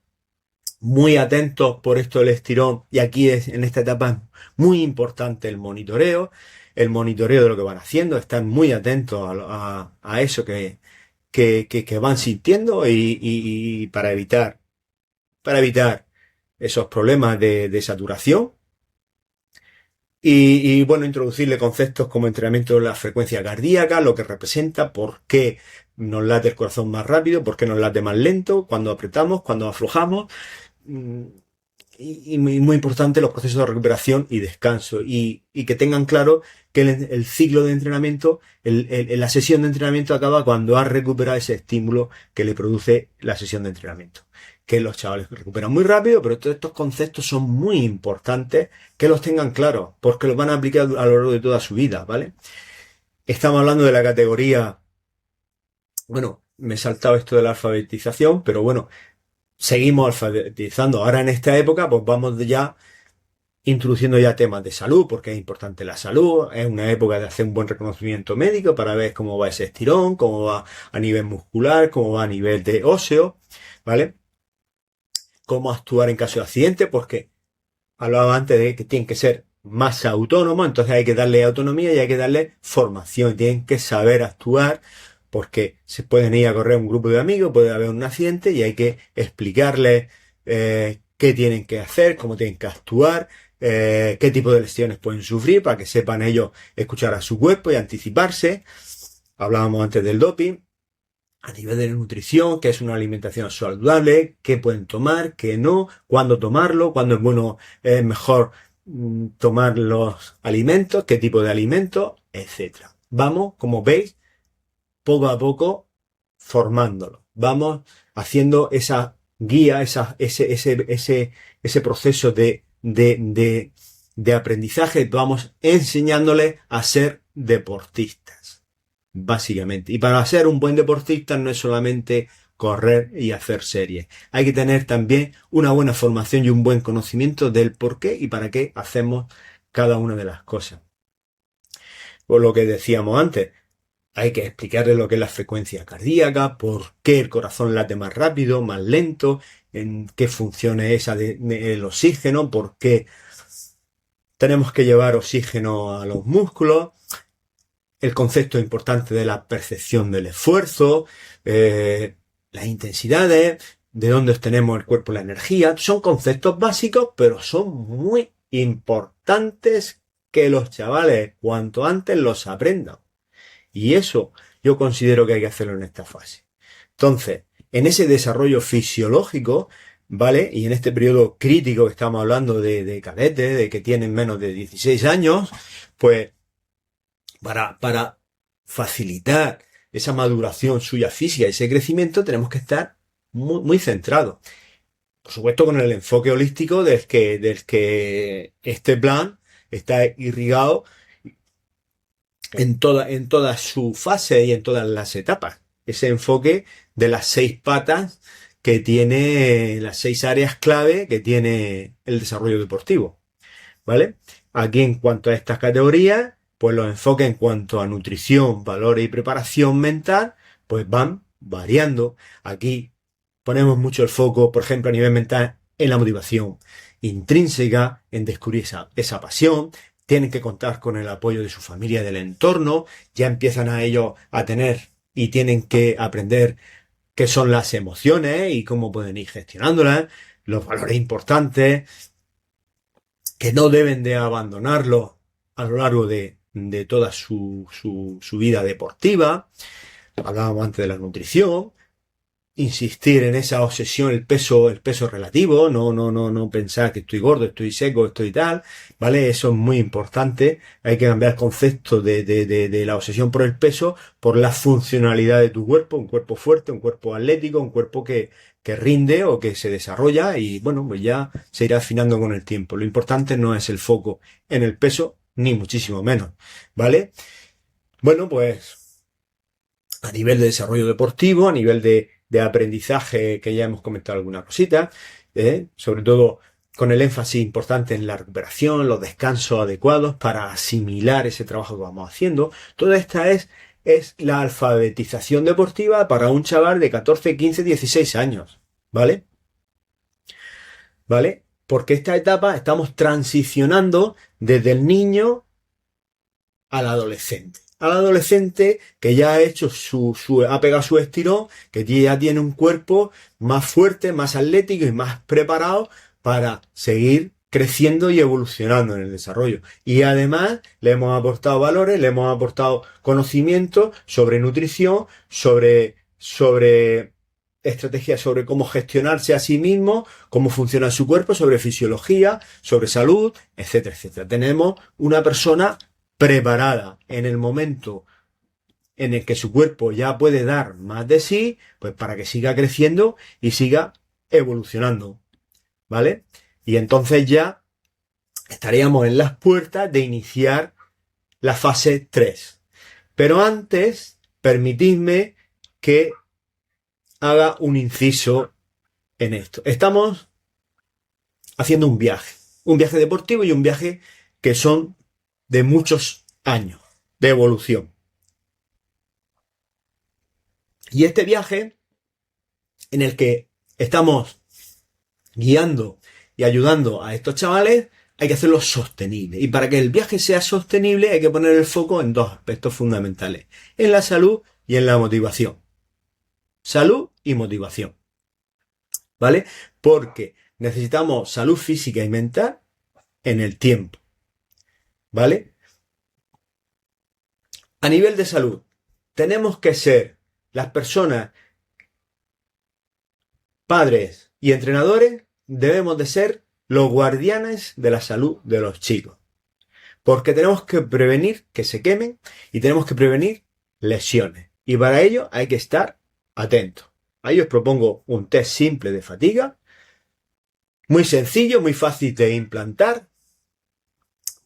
muy atentos por esto del estirón, y aquí en esta etapa es muy importante el monitoreo de lo que van haciendo, están muy atentos a eso que van sintiendo y para evitar esos problemas de saturación. Y bueno, introducirle conceptos como entrenamiento de la frecuencia cardíaca, lo que representa, por qué nos late el corazón más rápido, por qué nos late más lento, cuando apretamos, cuando aflojamos. Y muy importante los procesos de recuperación y descanso y que tengan claro que el ciclo de entrenamiento, la sesión de entrenamiento acaba cuando has recuperado ese estímulo que le produce la sesión de entrenamiento. Que los chavales recuperan muy rápido, pero todos estos conceptos son muy importantes que los tengan claros, porque los van a aplicar a lo largo de toda su vida, ¿vale? Estamos hablando de la categoría, bueno, me he saltado esto de la alfabetización, pero bueno, seguimos alfabetizando. Ahora en esta época, pues vamos ya introduciendo ya temas de salud, porque es importante la salud, es una época de hacer un buen reconocimiento médico para ver cómo va ese estirón, cómo va a nivel muscular, cómo va a nivel de óseo, ¿vale? Cómo actuar en caso de accidente, porque hablaba antes de que tienen que ser más autónomos, entonces hay que darle autonomía y hay que darle formación, tienen que saber actuar, porque se pueden ir a correr un grupo de amigos, puede haber un accidente y hay que explicarles qué tienen que hacer, cómo tienen que actuar, qué tipo de lesiones pueden sufrir para que sepan ellos escuchar a su cuerpo y anticiparse. Hablábamos antes del doping. A nivel de nutrición, qué es una alimentación saludable, qué pueden tomar, qué no, cuándo tomarlo, cuándo es bueno, es mejor tomar los alimentos, qué tipo de alimentos, etcétera. Vamos, como veis, poco a poco formándolo. Vamos haciendo esa guía, ese proceso de aprendizaje, vamos enseñándoles a ser deportistas, básicamente. Y para ser un buen deportista no es solamente correr y hacer series. Hay que tener también una buena formación y un buen conocimiento del por qué y para qué hacemos cada una de las cosas. Por lo que decíamos antes, hay que explicarle lo que es la frecuencia cardíaca, por qué el corazón late más rápido, más lento, en qué funciones esa del oxígeno, por qué tenemos que llevar oxígeno a los músculos, el concepto importante de la percepción del esfuerzo, las intensidades, de dónde obtenemos el cuerpo la energía. Son conceptos básicos, pero son muy importantes que los chavales cuanto antes los aprendan. Y eso yo considero que hay que hacerlo en esta fase. Entonces, en ese desarrollo fisiológico, ¿vale? Y en este periodo crítico que estamos hablando de cadetes, de que tienen menos de 16 años, pues para facilitar esa maduración suya física y ese crecimiento tenemos que estar muy, muy centrados. Por supuesto con el enfoque holístico del que este plan está irrigado en toda su fase y en todas las etapas. Ese enfoque de las 6 patas que tiene, las 6 áreas clave que tiene el desarrollo deportivo. ¿Vale? Aquí en cuanto a estas categorías, pues los enfoques en cuanto a nutrición, valores y preparación mental, pues van variando. Aquí ponemos mucho el foco, por ejemplo, a nivel mental, en la motivación intrínseca, en descubrir esa pasión. Tienen que contar con el apoyo de su familia y del entorno. Ya empiezan a ellos a tener y tienen que aprender qué son las emociones y cómo pueden ir gestionándolas, los valores importantes, que no deben de abandonarlo a lo largo de toda su vida deportiva. Hablábamos antes de la nutrición, insistir en esa obsesión, el peso relativo, no pensar que estoy gordo, estoy seco, estoy tal, ¿vale? Eso es muy importante. Hay que cambiar el concepto de la obsesión por el peso, por la funcionalidad de tu cuerpo, un cuerpo fuerte, un cuerpo atlético, un cuerpo que rinde o que se desarrolla y bueno, pues ya se irá afinando con el tiempo. Lo importante no es el foco en el peso, ni muchísimo menos, ¿vale? Bueno, pues a nivel de desarrollo deportivo, a nivel de aprendizaje, que ya hemos comentado alguna cosita, sobre todo con el énfasis importante en la recuperación, los descansos adecuados para asimilar ese trabajo que vamos haciendo. Toda esta es la alfabetización deportiva para un chaval de 14, 15, 16 años, ¿vale? ¿Vale? Porque esta etapa estamos transicionando desde el niño al adolescente. Al adolescente que ya ha hecho ha pegado su estirón, que ya tiene un cuerpo más fuerte, más atlético y más preparado para seguir creciendo y evolucionando en el desarrollo. Y además le hemos aportado valores, le hemos aportado conocimiento sobre nutrición, sobre estrategias, sobre cómo gestionarse a sí mismo, cómo funciona su cuerpo, sobre fisiología, sobre salud, etcétera, etcétera. Tenemos una persona preparada en el momento en el que su cuerpo ya puede dar más de sí, pues para que siga creciendo y siga evolucionando, ¿vale? Y entonces ya estaríamos en las puertas de iniciar la fase 3. Pero antes, permitidme que haga un inciso en esto. Estamos haciendo un viaje deportivo y un viaje que son de muchos años de evolución. Y este viaje en el que estamos guiando y ayudando a estos chavales, hay que hacerlo sostenible. Y para que el viaje sea sostenible hay que poner el foco en 2 aspectos fundamentales, en la salud y en la motivación. Salud y motivación, ¿vale? Porque necesitamos salud física y mental en el tiempo, ¿vale? A nivel de salud, tenemos que ser las personas, padres y entrenadores, debemos de ser los guardianes de la salud de los chicos. Porque tenemos que prevenir que se quemen y tenemos que prevenir lesiones. Y para ello hay que estar atento. Ahí os propongo un test simple de fatiga, muy sencillo, muy fácil de implantar,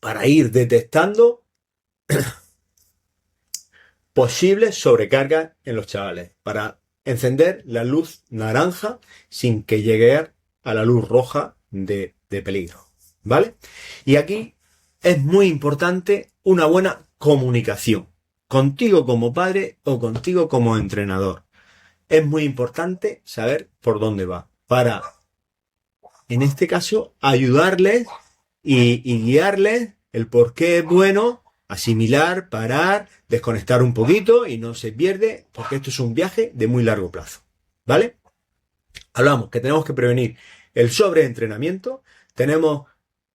para ir detectando posibles sobrecargas en los chavales, para encender la luz naranja sin que llegue a la luz roja de peligro, ¿vale? Y aquí es muy importante una buena comunicación, contigo como padre o contigo como entrenador. Es muy importante saber por dónde va, para, en este caso, ayudarles y guiarles el por qué es bueno asimilar, parar, desconectar un poquito y no se pierde, porque esto es un viaje de muy largo plazo, ¿vale? Hablamos que tenemos que prevenir el sobreentrenamiento, tenemos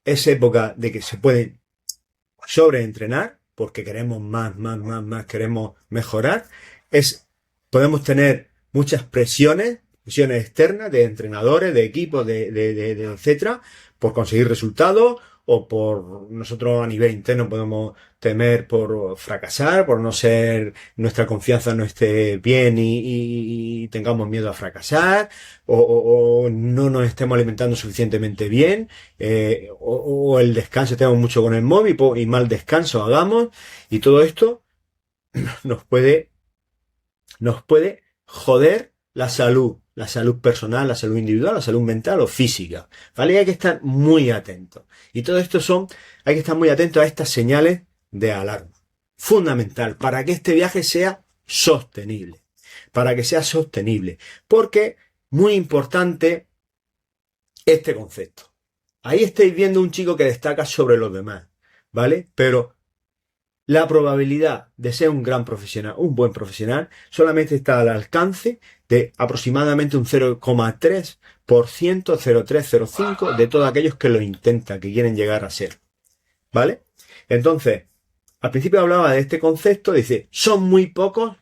esa época de que se puede sobreentrenar, porque queremos más, queremos mejorar, podemos tener muchas presiones externas de entrenadores, de equipos, de etcétera, por conseguir resultados, o por nosotros a nivel interno podemos temer por fracasar, por no ser, nuestra confianza no esté bien y tengamos miedo a fracasar, o no nos estemos alimentando suficientemente bien, o el descanso, tenemos mucho con el móvil y mal descanso hagamos, y todo esto nos puede joder la salud personal, la salud individual, la salud mental o física, ¿vale? Y hay que estar muy atentos. Y todo esto hay que estar muy atentos a estas señales de alarma. Fundamental para que este viaje sea sostenible. Para que sea sostenible. Porque, muy importante, este concepto. Ahí estáis viendo un chico que destaca sobre los demás, ¿vale? Pero la probabilidad de ser un gran profesional, un buen profesional, solamente está al alcance de aproximadamente un 0,3%, 0,305 de todos aquellos que lo intentan, que quieren llegar a ser. ¿Vale? Entonces, al principio hablaba de este concepto, dice, son muy pocos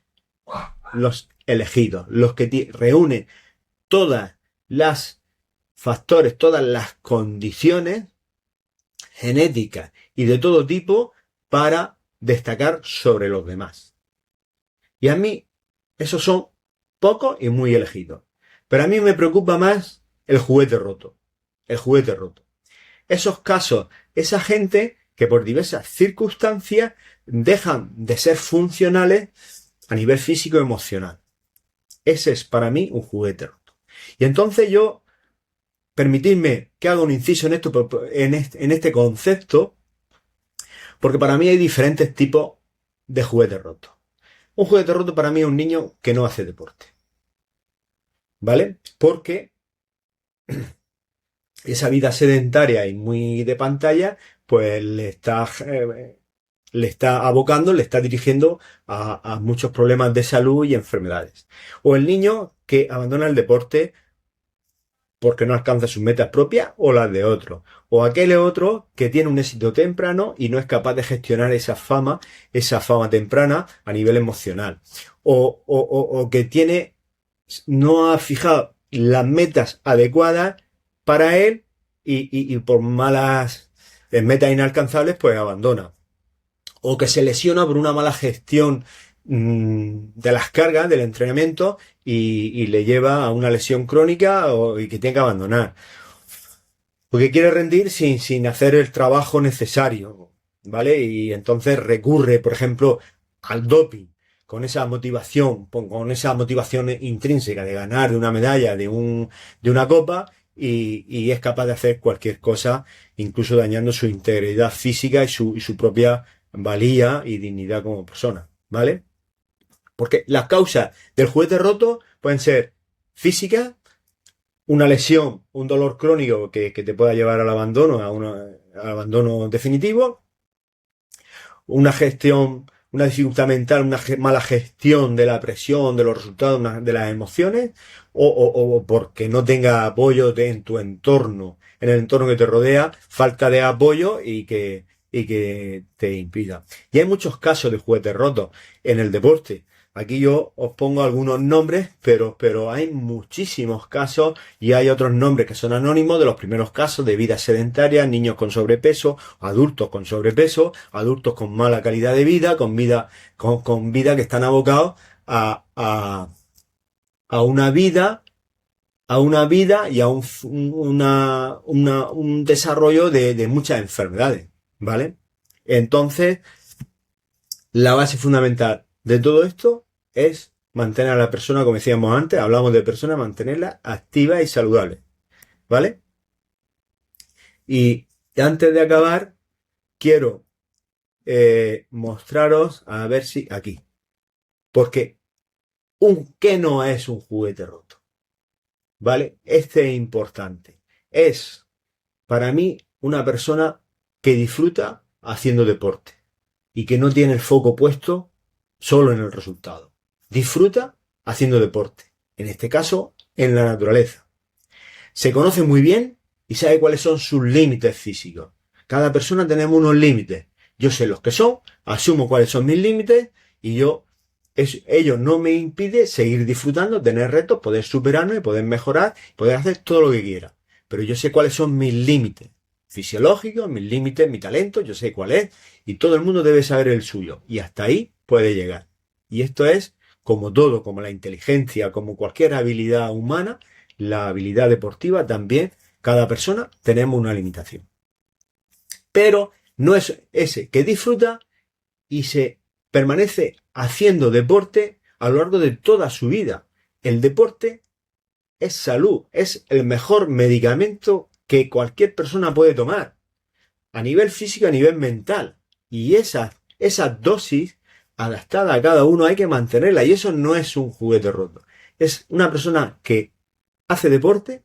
los elegidos, los que reúnen todas las factores, todas las condiciones genéticas y de todo tipo para destacar sobre los demás. Y a mí, esos son pocos y muy elegidos. Pero a mí me preocupa más el juguete roto. El juguete roto. Esos casos, esa gente que por diversas circunstancias dejan de ser funcionales a nivel físico y emocional. Ese es para mí un juguete roto. Y entonces yo, permitidme que haga un inciso en esto, en este concepto, porque para mí hay diferentes tipos de juguetes rotos. Un juguete roto para mí es un niño que no hace deporte. ¿Vale? Porque esa vida sedentaria y muy de pantalla, pues le está abocando, le está dirigiendo a muchos problemas de salud y enfermedades. O el niño que abandona el deporte porque no alcanza sus metas propias o las de otros. O aquel otro que tiene un éxito temprano y no es capaz de gestionar esa fama temprana a nivel emocional. O que no ha fijado las metas adecuadas para él y por malas metas inalcanzables, pues abandona. O que se lesiona por una mala gestión de las cargas del entrenamiento y le lleva a una lesión crónica y que tiene que abandonar. Porque quiere rendir sin hacer el trabajo necesario, ¿vale? Y entonces recurre, por ejemplo, al doping, con esa motivación intrínseca de ganar, de una medalla, de una copa, y es capaz de hacer cualquier cosa, incluso dañando su integridad física y su propia valía y dignidad como persona, ¿vale? Porque las causas del juguete roto pueden ser físicas, una lesión, un dolor crónico que te pueda llevar al abandono, al abandono definitivo, una dificultad mental, una mala gestión de la presión, de los resultados, de las emociones, o porque no tenga apoyo en tu entorno, en el entorno que te rodea, falta de apoyo y que te impida. Y hay muchos casos de juguetes rotos en el deporte. Aquí yo os pongo algunos nombres, pero hay muchísimos casos y hay otros nombres que son anónimos de los primeros casos de vida sedentaria, niños con sobrepeso, adultos con sobrepeso, adultos con mala calidad de vida, con vida que están abocados a una vida, y a un desarrollo de muchas enfermedades, ¿vale? Entonces, la base fundamental de todo esto es mantener a la persona, como decíamos antes, hablamos de personas, mantenerla activa y saludable, ¿vale? Y antes de acabar, quiero mostraros, a ver si aquí, porque ¿qué no es un juguete roto? ¿Vale? Este es importante. Es, para mí, una persona que disfruta haciendo deporte y que no tiene el foco puesto solo en el resultado. Disfruta haciendo deporte. En este caso, en la naturaleza. Se conoce muy bien y sabe cuáles son sus límites físicos. Cada persona tenemos unos límites. Yo sé los que son, asumo cuáles son mis límites y ello no me impide seguir disfrutando, tener retos, poder superarme, poder mejorar, poder hacer todo lo que quiera. Pero yo sé cuáles son mis límites fisiológicos, mis límites, mi talento, yo sé cuál es y todo el mundo debe saber el suyo y hasta ahí puede llegar. Y esto es como todo, como la inteligencia, como cualquier habilidad humana, la habilidad deportiva también, cada persona tenemos una limitación. Pero no es ese que disfruta y se permanece haciendo deporte a lo largo de toda su vida. El deporte es salud, es el mejor medicamento que cualquier persona puede tomar, a nivel físico, a nivel mental. Y esa dosis adaptada a cada uno hay que mantenerla. Y eso no es un juguete roto. Es una persona que hace deporte,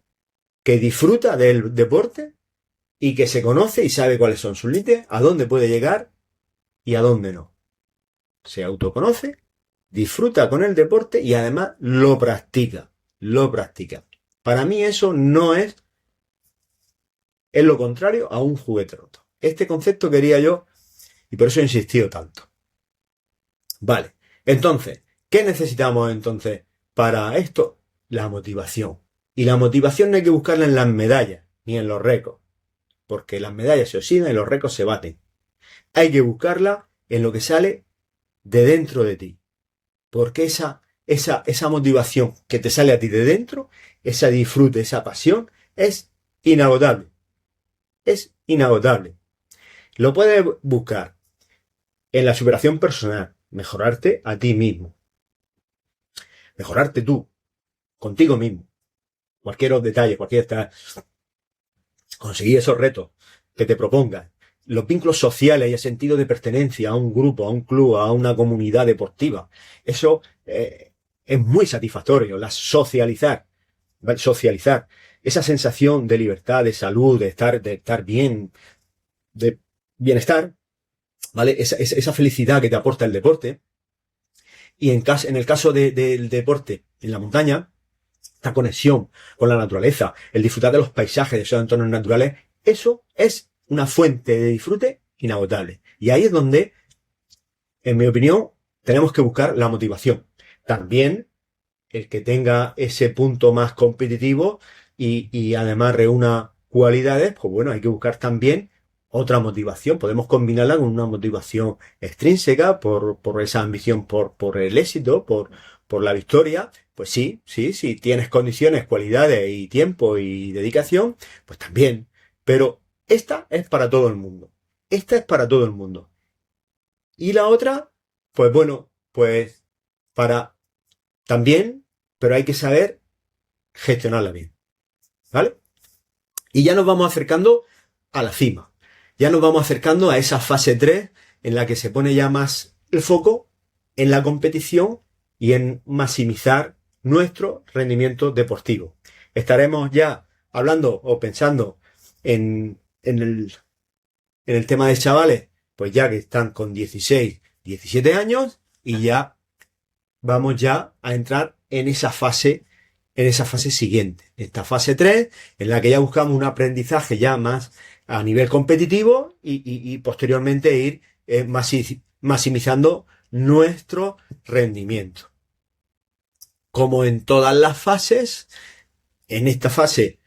que disfruta del deporte y que se conoce y sabe cuáles son sus límites, a dónde puede llegar y a dónde no. Se autoconoce, disfruta con el deporte y además lo practica. Lo practica. Para mí eso no es lo contrario a un juguete roto. Este concepto quería yo y por eso he insistido tanto. Vale, entonces, ¿qué necesitamos entonces para esto? La motivación. Y la motivación no hay que buscarla en las medallas ni en los récords, porque las medallas se oxidan y los récords se baten. Hay que buscarla en lo que sale de dentro de ti. Porque esa motivación que te sale a ti de dentro, esa disfrute, esa pasión, es inagotable. Es inagotable. Lo puedes buscar en la superación personal, mejorarte a ti mismo. Mejorarte tú, contigo mismo. Cualquier detalle, conseguir esos retos que te propongas. Los vínculos sociales y el sentido de pertenencia a un grupo, a un club, a una comunidad deportiva. Eso es muy satisfactorio. Socializar. Esa sensación de libertad, de salud, de estar bien, de bienestar, ¿vale? Esa felicidad que te aporta el deporte. Y en el caso del deporte en la montaña, esta conexión con la naturaleza, el disfrutar de los paisajes, de esos entornos naturales, eso es una fuente de disfrute inagotable. Y ahí es donde, en mi opinión, tenemos que buscar la motivación. También el que tenga ese punto más competitivo y además reúna cualidades, pues bueno, hay que buscar también otra motivación. Podemos combinarla con una motivación extrínseca por esa ambición por el éxito, por la victoria. Pues sí, tienes condiciones, cualidades y tiempo y dedicación, pues también. Pero esta es para todo el mundo. Esta es para todo el mundo. Y la otra, pues bueno, pues para también, pero hay que saber gestionarla bien. ¿Vale? Y ya nos vamos acercando a la cima. Ya nos vamos acercando a esa fase 3 en la que se pone ya más el foco en la competición y en maximizar nuestro rendimiento deportivo. Estaremos ya hablando o pensando en el tema de chavales, pues ya que están con 16, 17 años y ya vamos ya a entrar en esa fase siguiente, esta fase 3, en la que ya buscamos un aprendizaje ya más a nivel competitivo y posteriormente ir maximizando nuestro rendimiento. Como en todas las fases, en esta fase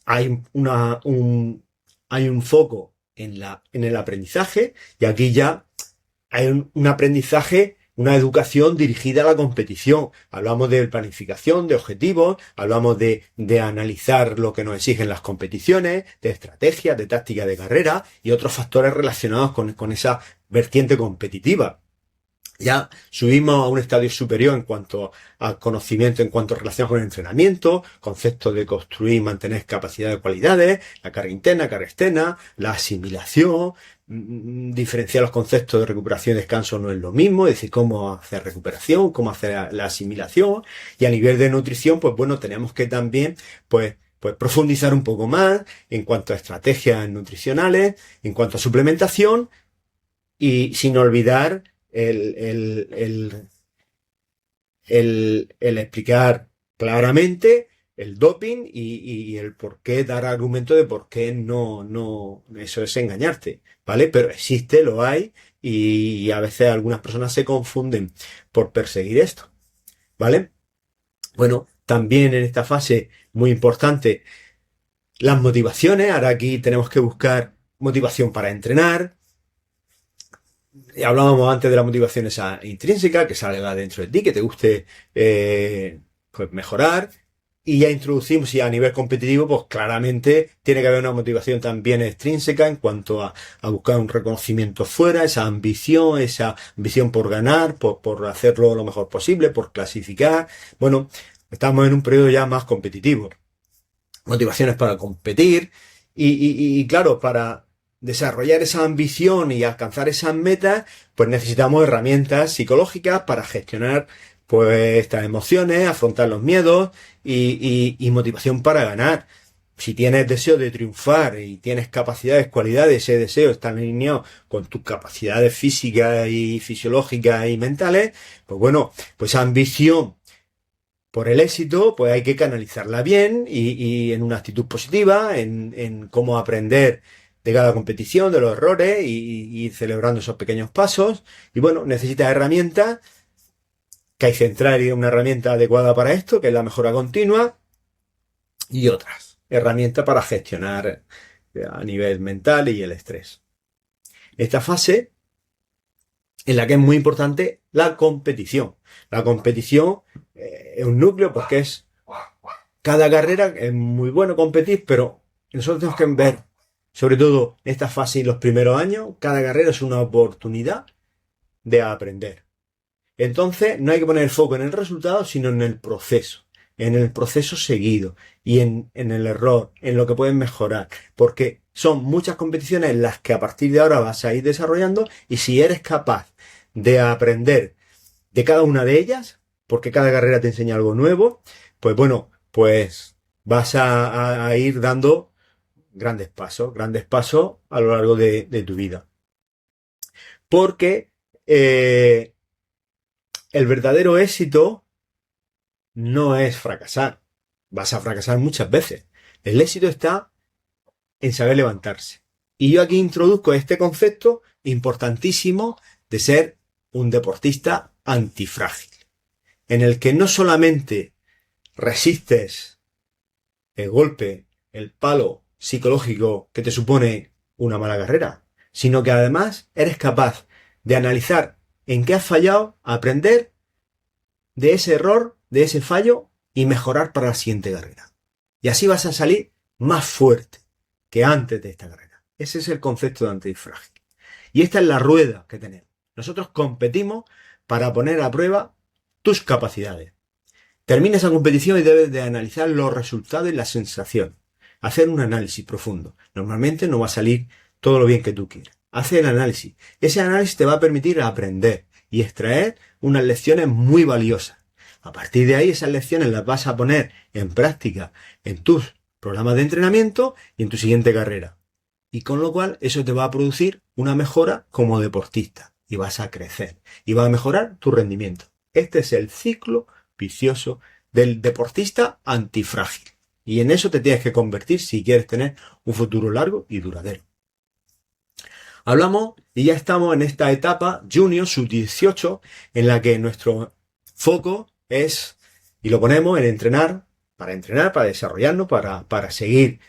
hay un foco en el aprendizaje y aquí ya hay un aprendizaje una educación dirigida a la competición. Hablamos de planificación, de objetivos, hablamos de analizar lo que nos exigen las competiciones, de estrategias, de táctica de carrera y otros factores relacionados con esa vertiente competitiva. Ya subimos a un estadio superior en cuanto a conocimiento, en cuanto a relación con el entrenamiento, conceptos de construir y mantener capacidad de cualidades, la carga interna, carga externa, la asimilación, diferenciar los conceptos de recuperación y descanso no es lo mismo, es decir, cómo hacer recuperación, cómo hacer la asimilación, y a nivel de nutrición, pues bueno, tenemos que también, pues profundizar un poco más en cuanto a estrategias nutricionales, en cuanto a suplementación, y sin olvidar el explicar claramente el doping y el por qué dar argumento de por qué no, eso es engañarte, ¿vale? Pero existe, lo hay, y a veces algunas personas se confunden por perseguir esto, ¿vale? Bueno, también en esta fase, muy importante, las motivaciones. Ahora aquí tenemos que buscar motivación para entrenar. Hablábamos antes de la motivación esa intrínseca, que salga dentro de ti, que te guste pues mejorar. Y ya introducimos, y a nivel competitivo, pues claramente tiene que haber una motivación también extrínseca en cuanto a buscar un reconocimiento fuera, esa ambición por ganar, por hacerlo lo mejor posible, por clasificar. Bueno, estamos en un periodo ya más competitivo. Motivaciones para competir y claro, para desarrollar esa ambición y alcanzar esas metas, pues necesitamos herramientas psicológicas para gestionar pues estas emociones, afrontar los miedos y motivación para ganar. Si tienes deseo de triunfar y tienes capacidades, cualidades, ese deseo está alineado con tus capacidades físicas y fisiológicas y mentales, pues bueno, pues ambición por el éxito, pues hay que canalizarla bien y en una actitud positiva, en cómo aprender de cada competición, de los errores y ir celebrando esos pequeños pasos. Y bueno, necesitas herramientas, que hay central y una herramienta adecuada para esto, que es la mejora continua, y otras herramientas para gestionar a nivel mental y el estrés. Esta fase en la que es muy importante la competición. La competición es un núcleo porque es cada carrera, es muy bueno competir, pero nosotros tenemos que ver, sobre todo en esta fase y los primeros años, cada carrera es una oportunidad de aprender. Entonces no hay que poner el foco en el resultado, sino en el proceso seguido y en el error, en lo que puedes mejorar, porque son muchas competiciones en las que a partir de ahora vas a ir desarrollando, y si eres capaz de aprender de cada una de ellas, porque cada carrera te enseña algo nuevo, pues bueno, pues vas a ir dando grandes pasos a lo largo de tu vida. Porque el verdadero éxito no es fracasar. Vas a fracasar muchas veces. El éxito está en saber levantarse. Y yo aquí introduzco este concepto importantísimo de ser un deportista antifrágil, en el que no solamente resistes el golpe, el palo psicológico que te supone una mala carrera, sino que además eres capaz de analizar en qué has fallado, aprender de ese error, de ese fallo, y mejorar para la siguiente carrera. Y así vas a salir más fuerte que antes de esta carrera. Ese es el concepto de antifrágil. Y esta es la rueda que tenemos. Nosotros competimos para poner a prueba tus capacidades. Termina esa competición y debes de analizar los resultados y las sensaciones. Hacer un análisis profundo. Normalmente no va a salir todo lo bien que tú quieras. Hace el análisis. Ese análisis te va a permitir aprender y extraer unas lecciones muy valiosas. A partir de ahí, esas lecciones las vas a poner en práctica en tus programas de entrenamiento y en tu siguiente carrera. Y con lo cual, eso te va a producir una mejora como deportista. Y vas a crecer. Y va a mejorar tu rendimiento. Este es el ciclo vicioso del deportista antifrágil. Y en eso te tienes que convertir si quieres tener un futuro largo y duradero. Hablamos y ya estamos en esta etapa junior sub-18 en la que nuestro foco es, y lo ponemos en entrenar, para desarrollarnos, para seguir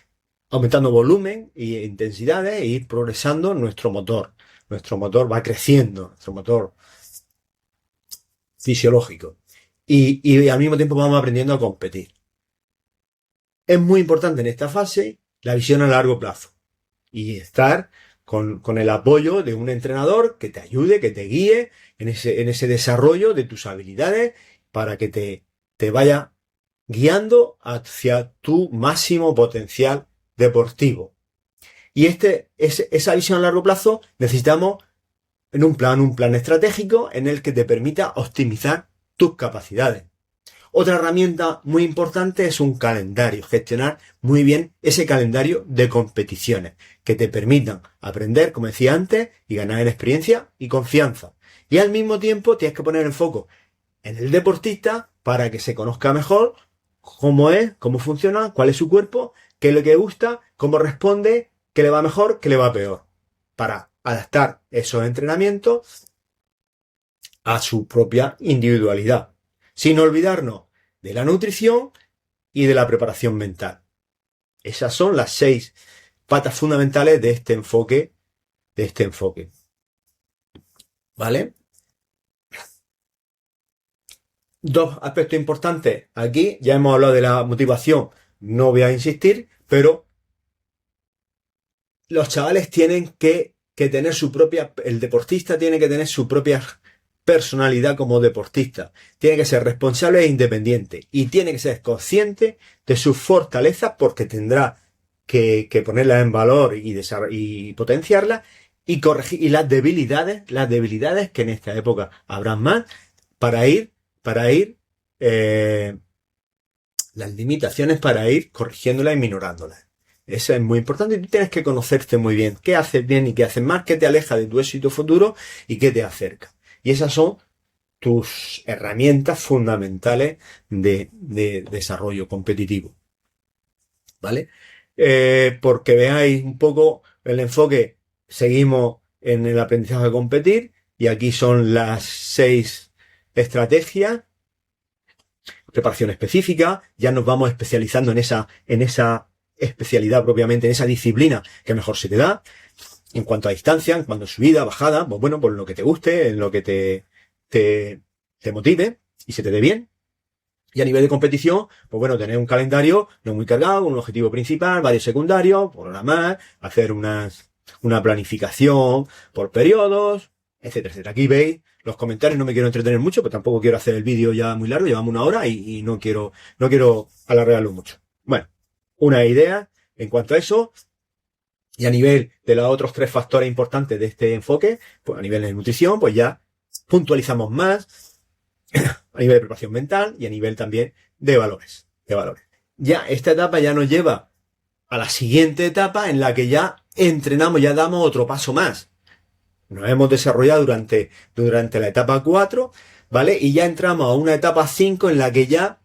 aumentando volumen e intensidades e ir progresando nuestro motor. Nuestro motor va creciendo, nuestro motor fisiológico. Y al mismo tiempo vamos aprendiendo a competir. Es muy importante en esta fase la visión a largo plazo y estar con el apoyo de un entrenador que te ayude, que te guíe en ese desarrollo de tus habilidades para que te vaya guiando hacia tu máximo potencial deportivo. Y esa visión a largo plazo necesitamos en un plan estratégico en el que te permita optimizar tus capacidades. Otra herramienta muy importante es un calendario, gestionar muy bien ese calendario de competiciones que te permitan aprender, como decía antes, y ganar en experiencia y confianza. Y al mismo tiempo tienes que poner el foco en el deportista para que se conozca mejor cómo es, cómo funciona, cuál es su cuerpo, qué es lo que gusta, cómo responde, qué le va mejor, qué le va peor, para adaptar esos entrenamientos a su propia individualidad, sin olvidarnos de la nutrición y de la preparación mental. Esas son las 6 patas fundamentales de este enfoque, ¿vale? Dos aspectos importantes aquí, ya hemos hablado de la motivación, no voy a insistir, pero los chavales tienen que tener el deportista tiene que tener su propia personalidad como deportista. Tiene que ser responsable e independiente. Y tiene que ser consciente de sus fortalezas porque tendrá que ponerlas en valor y potenciarlas y corregir y las debilidades que en esta época habrán más para ir las limitaciones para ir corrigiéndolas y minorándolas. Eso es muy importante y tú tienes que conocerte muy bien. ¿Qué haces bien y qué haces mal? ¿Qué te aleja de tu éxito futuro y qué te acerca? Y esas son tus herramientas fundamentales de desarrollo competitivo. ¿Vale? Porque veáis un poco el enfoque, seguimos en el aprendizaje a competir y aquí son las 6 estrategias. Preparación específica, ya nos vamos especializando en esa especialidad propiamente, en esa disciplina que mejor se te da. En cuanto a distancia, en cuanto a subida, bajada, pues bueno, por lo que te guste, en lo que te motive y se te dé bien. Y a nivel de competición, pues bueno, tener un calendario no muy cargado, un objetivo principal, varios secundarios, programar, hacer una planificación por periodos, etcétera, etcétera. Aquí veis los comentarios, no me quiero entretener mucho, pero tampoco quiero hacer el vídeo ya muy largo, llevamos 1 hora y no quiero alargarlo mucho. Bueno, una idea en cuanto a eso. Y a nivel de los otros 3 factores importantes de este enfoque, pues a nivel de nutrición, pues ya puntualizamos más a nivel de preparación mental y a nivel también de valores. Ya esta etapa ya nos lleva a la siguiente etapa en la que ya entrenamos, ya damos otro paso más. Nos hemos desarrollado durante la etapa 4, ¿vale? Y ya entramos a una etapa 5 en la que ya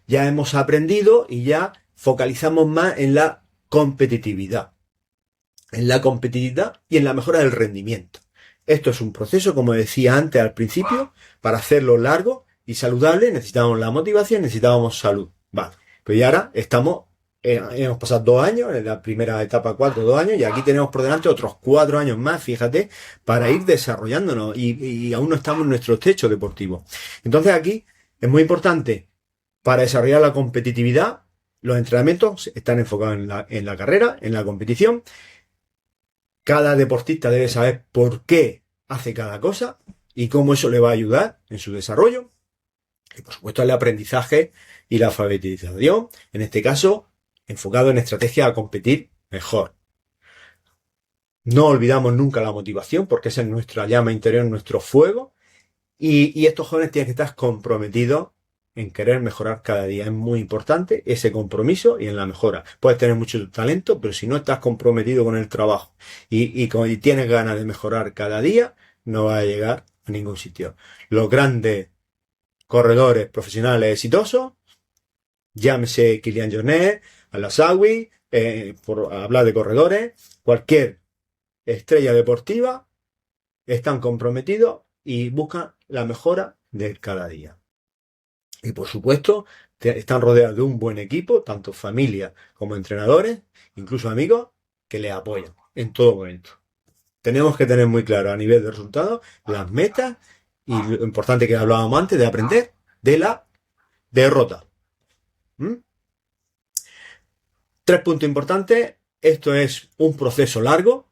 hemos aprendido y ya focalizamos más en la competitividad. En la competitividad y en la mejora del rendimiento. Esto es un proceso, como decía antes al principio, para hacerlo largo y saludable necesitamos la motivación, necesitábamos salud. Vale, pues ya ahora hemos pasado 2 años, en la primera etapa 4, 2 años, y aquí tenemos por delante otros 4 años más, fíjate, para ir desarrollándonos y aún no estamos en nuestro techo deportivo. Entonces aquí es muy importante para desarrollar la competitividad, los entrenamientos están enfocados en la carrera, en la competición. Cada deportista debe saber por qué hace cada cosa y cómo eso le va a ayudar en su desarrollo. Y por supuesto el aprendizaje y la alfabetización, en este caso, enfocado en estrategia a competir mejor. No olvidamos nunca la motivación porque esa es nuestra llama interior, nuestro fuego. Y estos jóvenes tienen que estar comprometidos en querer mejorar cada día. Es muy importante ese compromiso y en la mejora. Puedes tener mucho talento, pero si no estás comprometido con el trabajo y tienes ganas de mejorar cada día, no vas a llegar a ningún sitio. Los grandes corredores profesionales exitosos, llámese Kilian Jornet, Al-Asawi, por hablar de corredores, cualquier estrella deportiva, están comprometidos y buscan la mejora de cada día. Y por supuesto, están rodeados de un buen equipo, tanto familia como entrenadores, incluso amigos, que les apoyan en todo momento. Tenemos que tener muy claro a nivel de resultados las metas y lo importante que hablábamos antes de aprender de la derrota. ¿Mm? 3 puntos importantes. Esto es un proceso largo.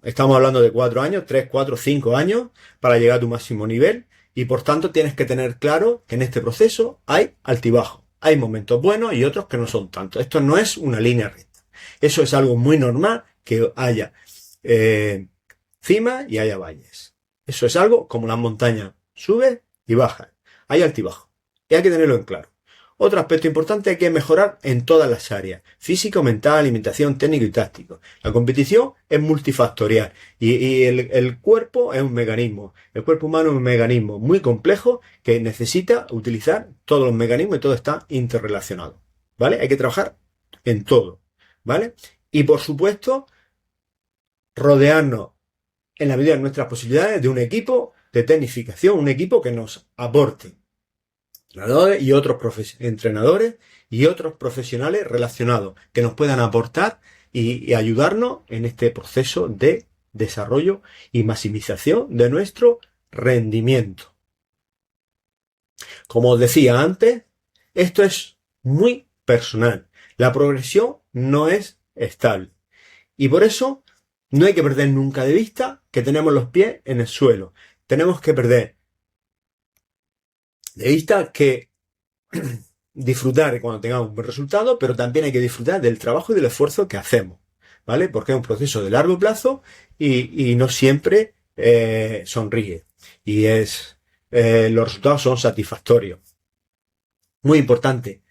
Estamos hablando de 4 años, 3, 4, 5 años para llegar a tu máximo nivel. Y por tanto tienes que tener claro que en este proceso hay altibajos. Hay momentos buenos y otros que no son tanto. Esto no es una línea recta. Eso es algo muy normal, que haya cimas y haya valles. Eso es algo como las montañas. Sube y baja. Hay altibajos. Y hay que tenerlo en claro. Otro aspecto importante es que mejorar en todas las áreas. Físico, mental, alimentación, técnico y táctico. La competición es multifactorial. Y el cuerpo es un mecanismo. El cuerpo humano es un mecanismo muy complejo que necesita utilizar todos los mecanismos y todo está interrelacionado. ¿Vale? Hay que trabajar en todo. ¿Vale? Y por supuesto, rodearnos en la medida de nuestras posibilidades de un equipo de tecnificación, un equipo que nos aporte entrenadores y otros profesionales relacionados que nos puedan aportar y ayudarnos en este proceso de desarrollo y maximización de nuestro rendimiento. Como os decía antes, esto es muy personal. La progresión no es estable. Y por eso no hay que perder nunca de vista que tenemos los pies en el suelo. Tenemos que perder de vista que disfrutar cuando tengamos un buen resultado, pero también hay que disfrutar del trabajo y del esfuerzo que hacemos, ¿vale? Porque es un proceso de largo plazo y no siempre sonríe. Y los resultados son satisfactorios. Muy importante,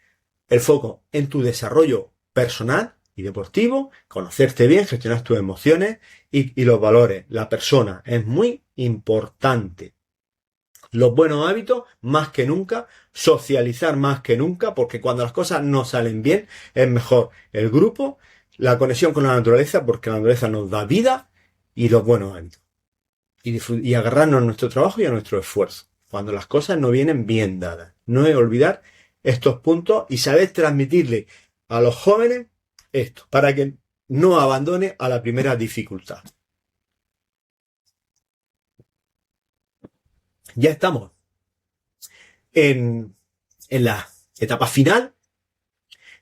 el foco en tu desarrollo personal y deportivo, conocerte bien, gestionar tus emociones y los valores. La persona es muy importante. Los buenos hábitos más que nunca, socializar más que nunca, porque cuando las cosas no salen bien es mejor el grupo, la conexión con la naturaleza, porque la naturaleza nos da vida, y los buenos hábitos. Y agarrarnos a nuestro trabajo y a nuestro esfuerzo, cuando las cosas no vienen bien dadas. No es olvidar estos puntos y saber transmitirle a los jóvenes esto, para que no abandone a la primera dificultad. Ya estamos en la etapa final,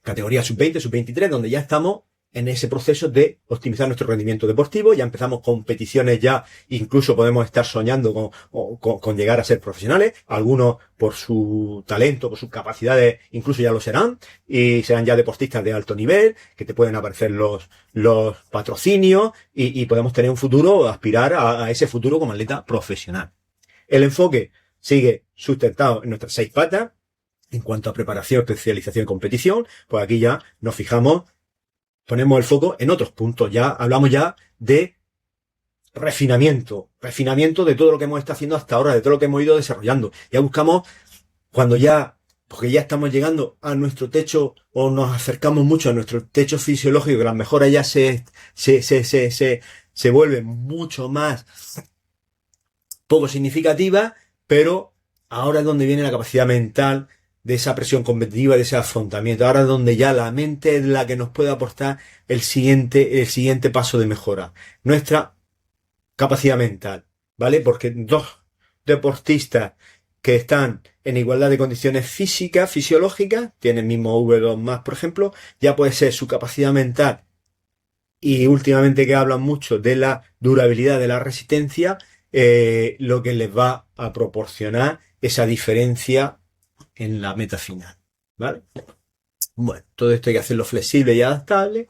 categoría sub-20, sub-23, donde ya estamos en ese proceso de optimizar nuestro rendimiento deportivo. Ya empezamos competiciones, ya incluso podemos estar soñando con llegar a ser profesionales. Algunos por su talento, por sus capacidades, incluso ya lo serán, y serán ya deportistas de alto nivel, que te pueden aparecer los patrocinios y podemos tener un futuro, aspirar a ese futuro como atleta profesional. El enfoque sigue sustentado en nuestras 6 patas. En cuanto a preparación, especialización y competición, pues aquí ya nos fijamos, ponemos el foco en otros puntos. Ya hablamos ya de refinamiento de todo lo que hemos estado haciendo hasta ahora, de todo lo que hemos ido desarrollando. Ya buscamos, porque ya estamos llegando a nuestro techo o nos acercamos mucho a nuestro techo fisiológico, que las mejoras ya se vuelven mucho más poco significativa, pero ahora es donde viene la capacidad mental de esa presión competitiva, de ese afrontamiento. Ahora es donde ya la mente es la que nos puede aportar el siguiente paso de mejora. Nuestra capacidad mental, ¿vale? Porque 2 deportistas que están en igualdad de condiciones físicas, fisiológicas, tienen el mismo V2+, por ejemplo, ya puede ser su capacidad mental y últimamente que hablan mucho de la durabilidad, de la resistencia, lo que les va a proporcionar esa diferencia en la meta final, ¿vale? Bueno, todo esto hay que hacerlo flexible y adaptable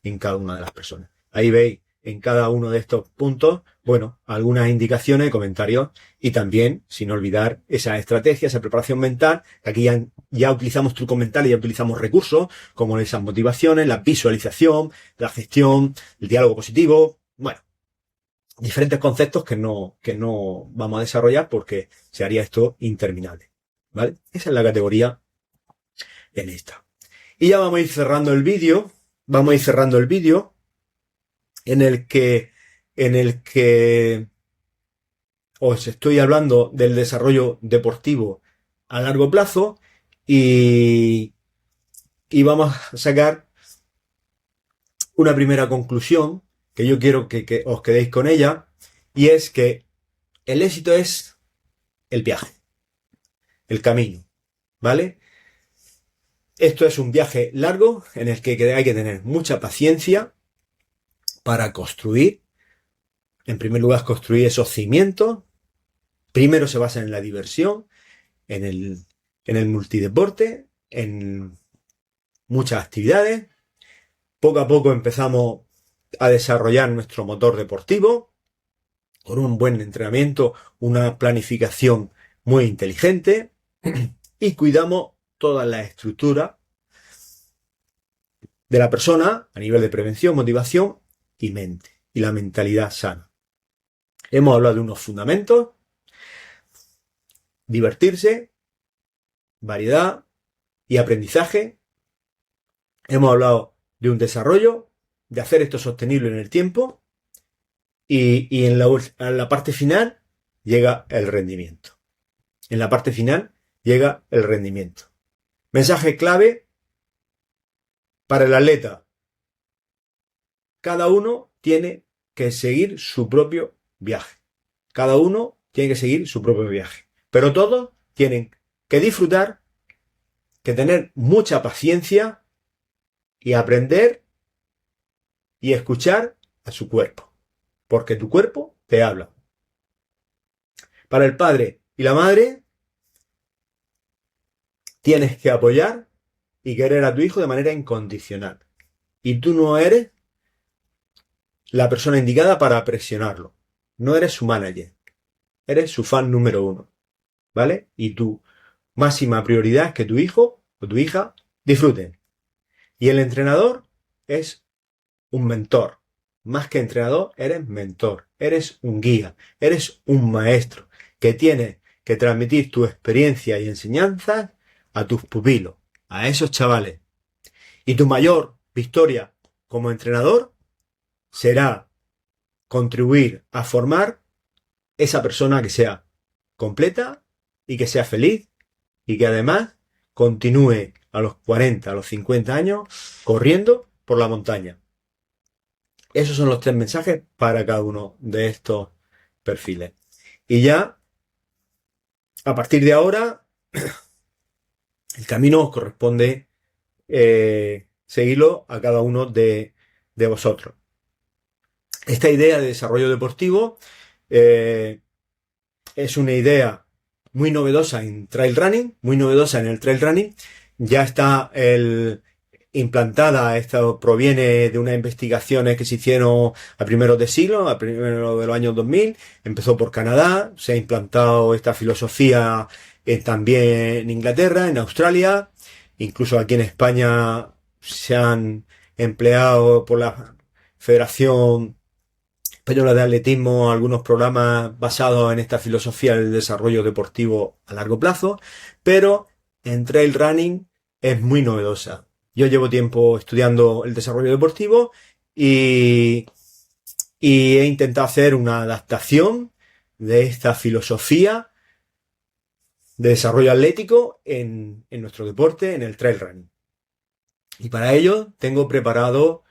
en cada una de las personas. Ahí veis en cada uno de estos puntos, bueno, algunas indicaciones, comentarios y también, sin olvidar, esa estrategia, esa preparación mental, que aquí ya utilizamos trucos mentales, ya utilizamos recursos como esas motivaciones, la visualización, la gestión, el diálogo positivo, bueno, diferentes conceptos que no vamos a desarrollar porque se haría esto interminable, ¿vale? Esa es la categoría en esta. Y ya vamos a ir cerrando el vídeo, en el que os estoy hablando del desarrollo deportivo a largo plazo y vamos a sacar una primera conclusión que yo quiero que os quedéis con ella, y es que el éxito es el viaje, el camino, ¿vale? Esto es un viaje largo en el que hay que tener mucha paciencia para construir. En primer lugar, construir esos cimientos. Primero se basa en la diversión, en el multideporte, en muchas actividades. Poco a poco empezamos a desarrollar nuestro motor deportivo con un buen entrenamiento, una planificación muy inteligente y cuidamos toda la estructura de la persona a nivel de prevención, motivación y mente, y la mentalidad sana. Hemos hablado de unos fundamentos: divertirse, variedad y aprendizaje. Hemos hablado de un desarrollo, de hacer esto sostenible en el tiempo, y en la parte final llega el rendimiento. En la parte final llega el rendimiento. Mensaje clave para el atleta: cada uno tiene que seguir su propio viaje. Cada uno tiene que seguir su propio viaje. Pero todos tienen que disfrutar, que tener mucha paciencia y aprender y escuchar a su cuerpo. Porque tu cuerpo te habla. Para el padre y la madre, tienes que apoyar y querer a tu hijo de manera incondicional. Y tú no eres la persona indicada para presionarlo. No eres su manager. Eres su fan número 1. ¿Vale? Y tu máxima prioridad es que tu hijo o tu hija disfruten. Y el entrenador es un mentor. Más que entrenador, eres mentor. Eres un guía. Eres un maestro que tiene que transmitir tu experiencia y enseñanzas a tus pupilos, a esos chavales. Y tu mayor victoria como entrenador será contribuir a formar esa persona que sea completa y que sea feliz y que además continúe a los 40, a los 50 años corriendo por la montaña. Esos son los 3 mensajes para cada uno de estos perfiles. Y ya, a partir de ahora, el camino os corresponde seguirlo a cada uno de vosotros. Esta idea de desarrollo deportivo es una idea muy novedosa en trail running, muy novedosa en el trail running. Ya está implantada, esto proviene de unas investigaciones que se hicieron a primeros de siglo, a primeros de los años 2000, empezó por Canadá, se ha implantado esta filosofía también en Inglaterra, en Australia, incluso aquí en España se han empleado por la Federación Española de Atletismo algunos programas basados en esta filosofía del desarrollo deportivo a largo plazo, pero en trail running es muy novedosa. Yo llevo tiempo estudiando el desarrollo deportivo y he intentado hacer una adaptación de esta filosofía de desarrollo atlético en nuestro deporte, en el trail running. Y para ello tengo preparado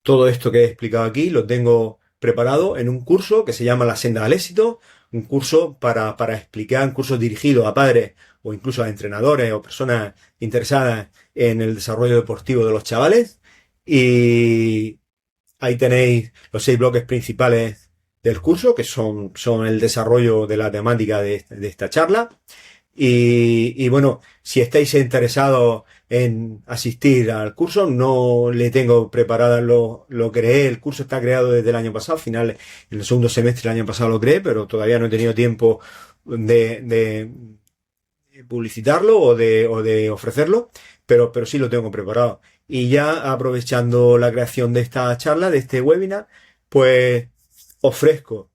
todo esto que he explicado aquí, lo tengo preparado en un curso que se llama La Senda al Éxito, un curso para explicar, un curso dirigido a padres o incluso a entrenadores o personas interesadas en el desarrollo deportivo de los chavales. Y ahí tenéis los 6 bloques principales del curso, que son el desarrollo de la temática de esta charla. Y bueno, si estáis interesados en asistir al curso, no le tengo preparada, lo creé, el curso está creado desde el año pasado, en el segundo semestre del año pasado lo creé, pero todavía no he tenido tiempo de publicitarlo o de ofrecerlo, pero sí lo tengo preparado. Y ya aprovechando la creación de esta charla, de este webinar, pues ofrezco,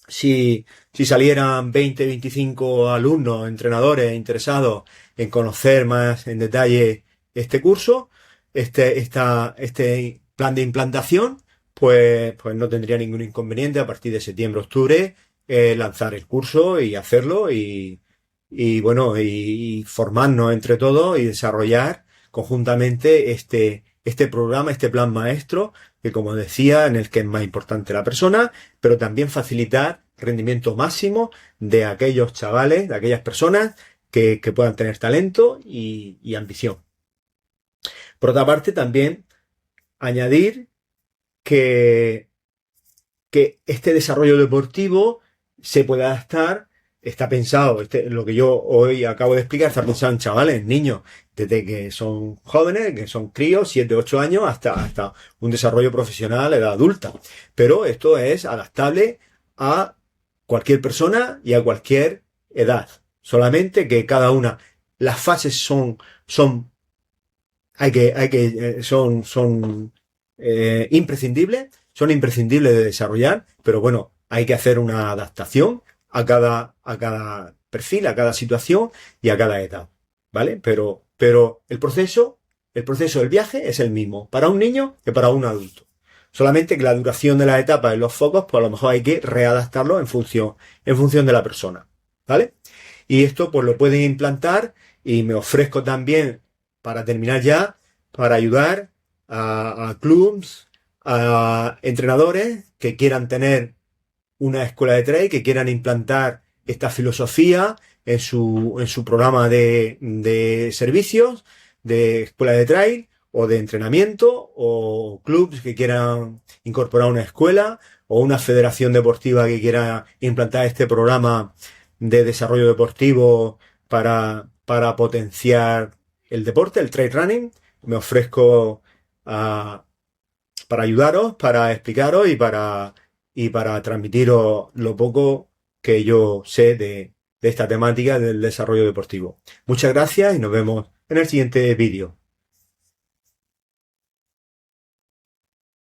si salieran 20, 25 alumnos, entrenadores interesados en conocer más en detalle este curso, este plan de implantación, pues no tendría ningún inconveniente a partir de septiembre, octubre, lanzar el curso y hacerlo y formarnos entre todos y desarrollar conjuntamente este programa, este plan maestro, que como decía, en el que es más importante la persona, pero también facilitar rendimiento máximo de aquellos chavales, de aquellas personas que puedan tener talento y ambición. Por otra parte, también añadir que este desarrollo deportivo se puede adaptar, está pensado, lo que yo hoy acabo de explicar, está pensado en chavales, niños, desde que son jóvenes, que son críos, 7, 8 años, hasta un desarrollo profesional a edad adulta. Pero esto es adaptable a cualquier persona y a cualquier edad. Solamente que cada una, las fases son imprescindibles, son imprescindibles de desarrollar, pero bueno, hay que hacer una adaptación a cada perfil, a cada situación y a cada etapa, ¿vale? Pero el proceso del viaje es el mismo para un niño que para un adulto. Solamente que la duración de las etapas en los focos, pues a lo mejor hay que readaptarlo en función de la persona, ¿vale? Y esto pues lo pueden implantar y me ofrezco también, para terminar ya, para ayudar a clubs, a entrenadores que quieran tener una escuela de trail, que quieran implantar esta filosofía en su programa de servicios, de escuela de trail o de entrenamiento, o clubs que quieran incorporar una escuela, o una federación deportiva que quiera implantar este programa de desarrollo deportivo para potenciar el deporte, el trail running. Me ofrezco para ayudaros, para explicaros y para transmitiros lo poco que yo sé de esta temática del desarrollo deportivo. Muchas gracias y nos vemos en el siguiente vídeo.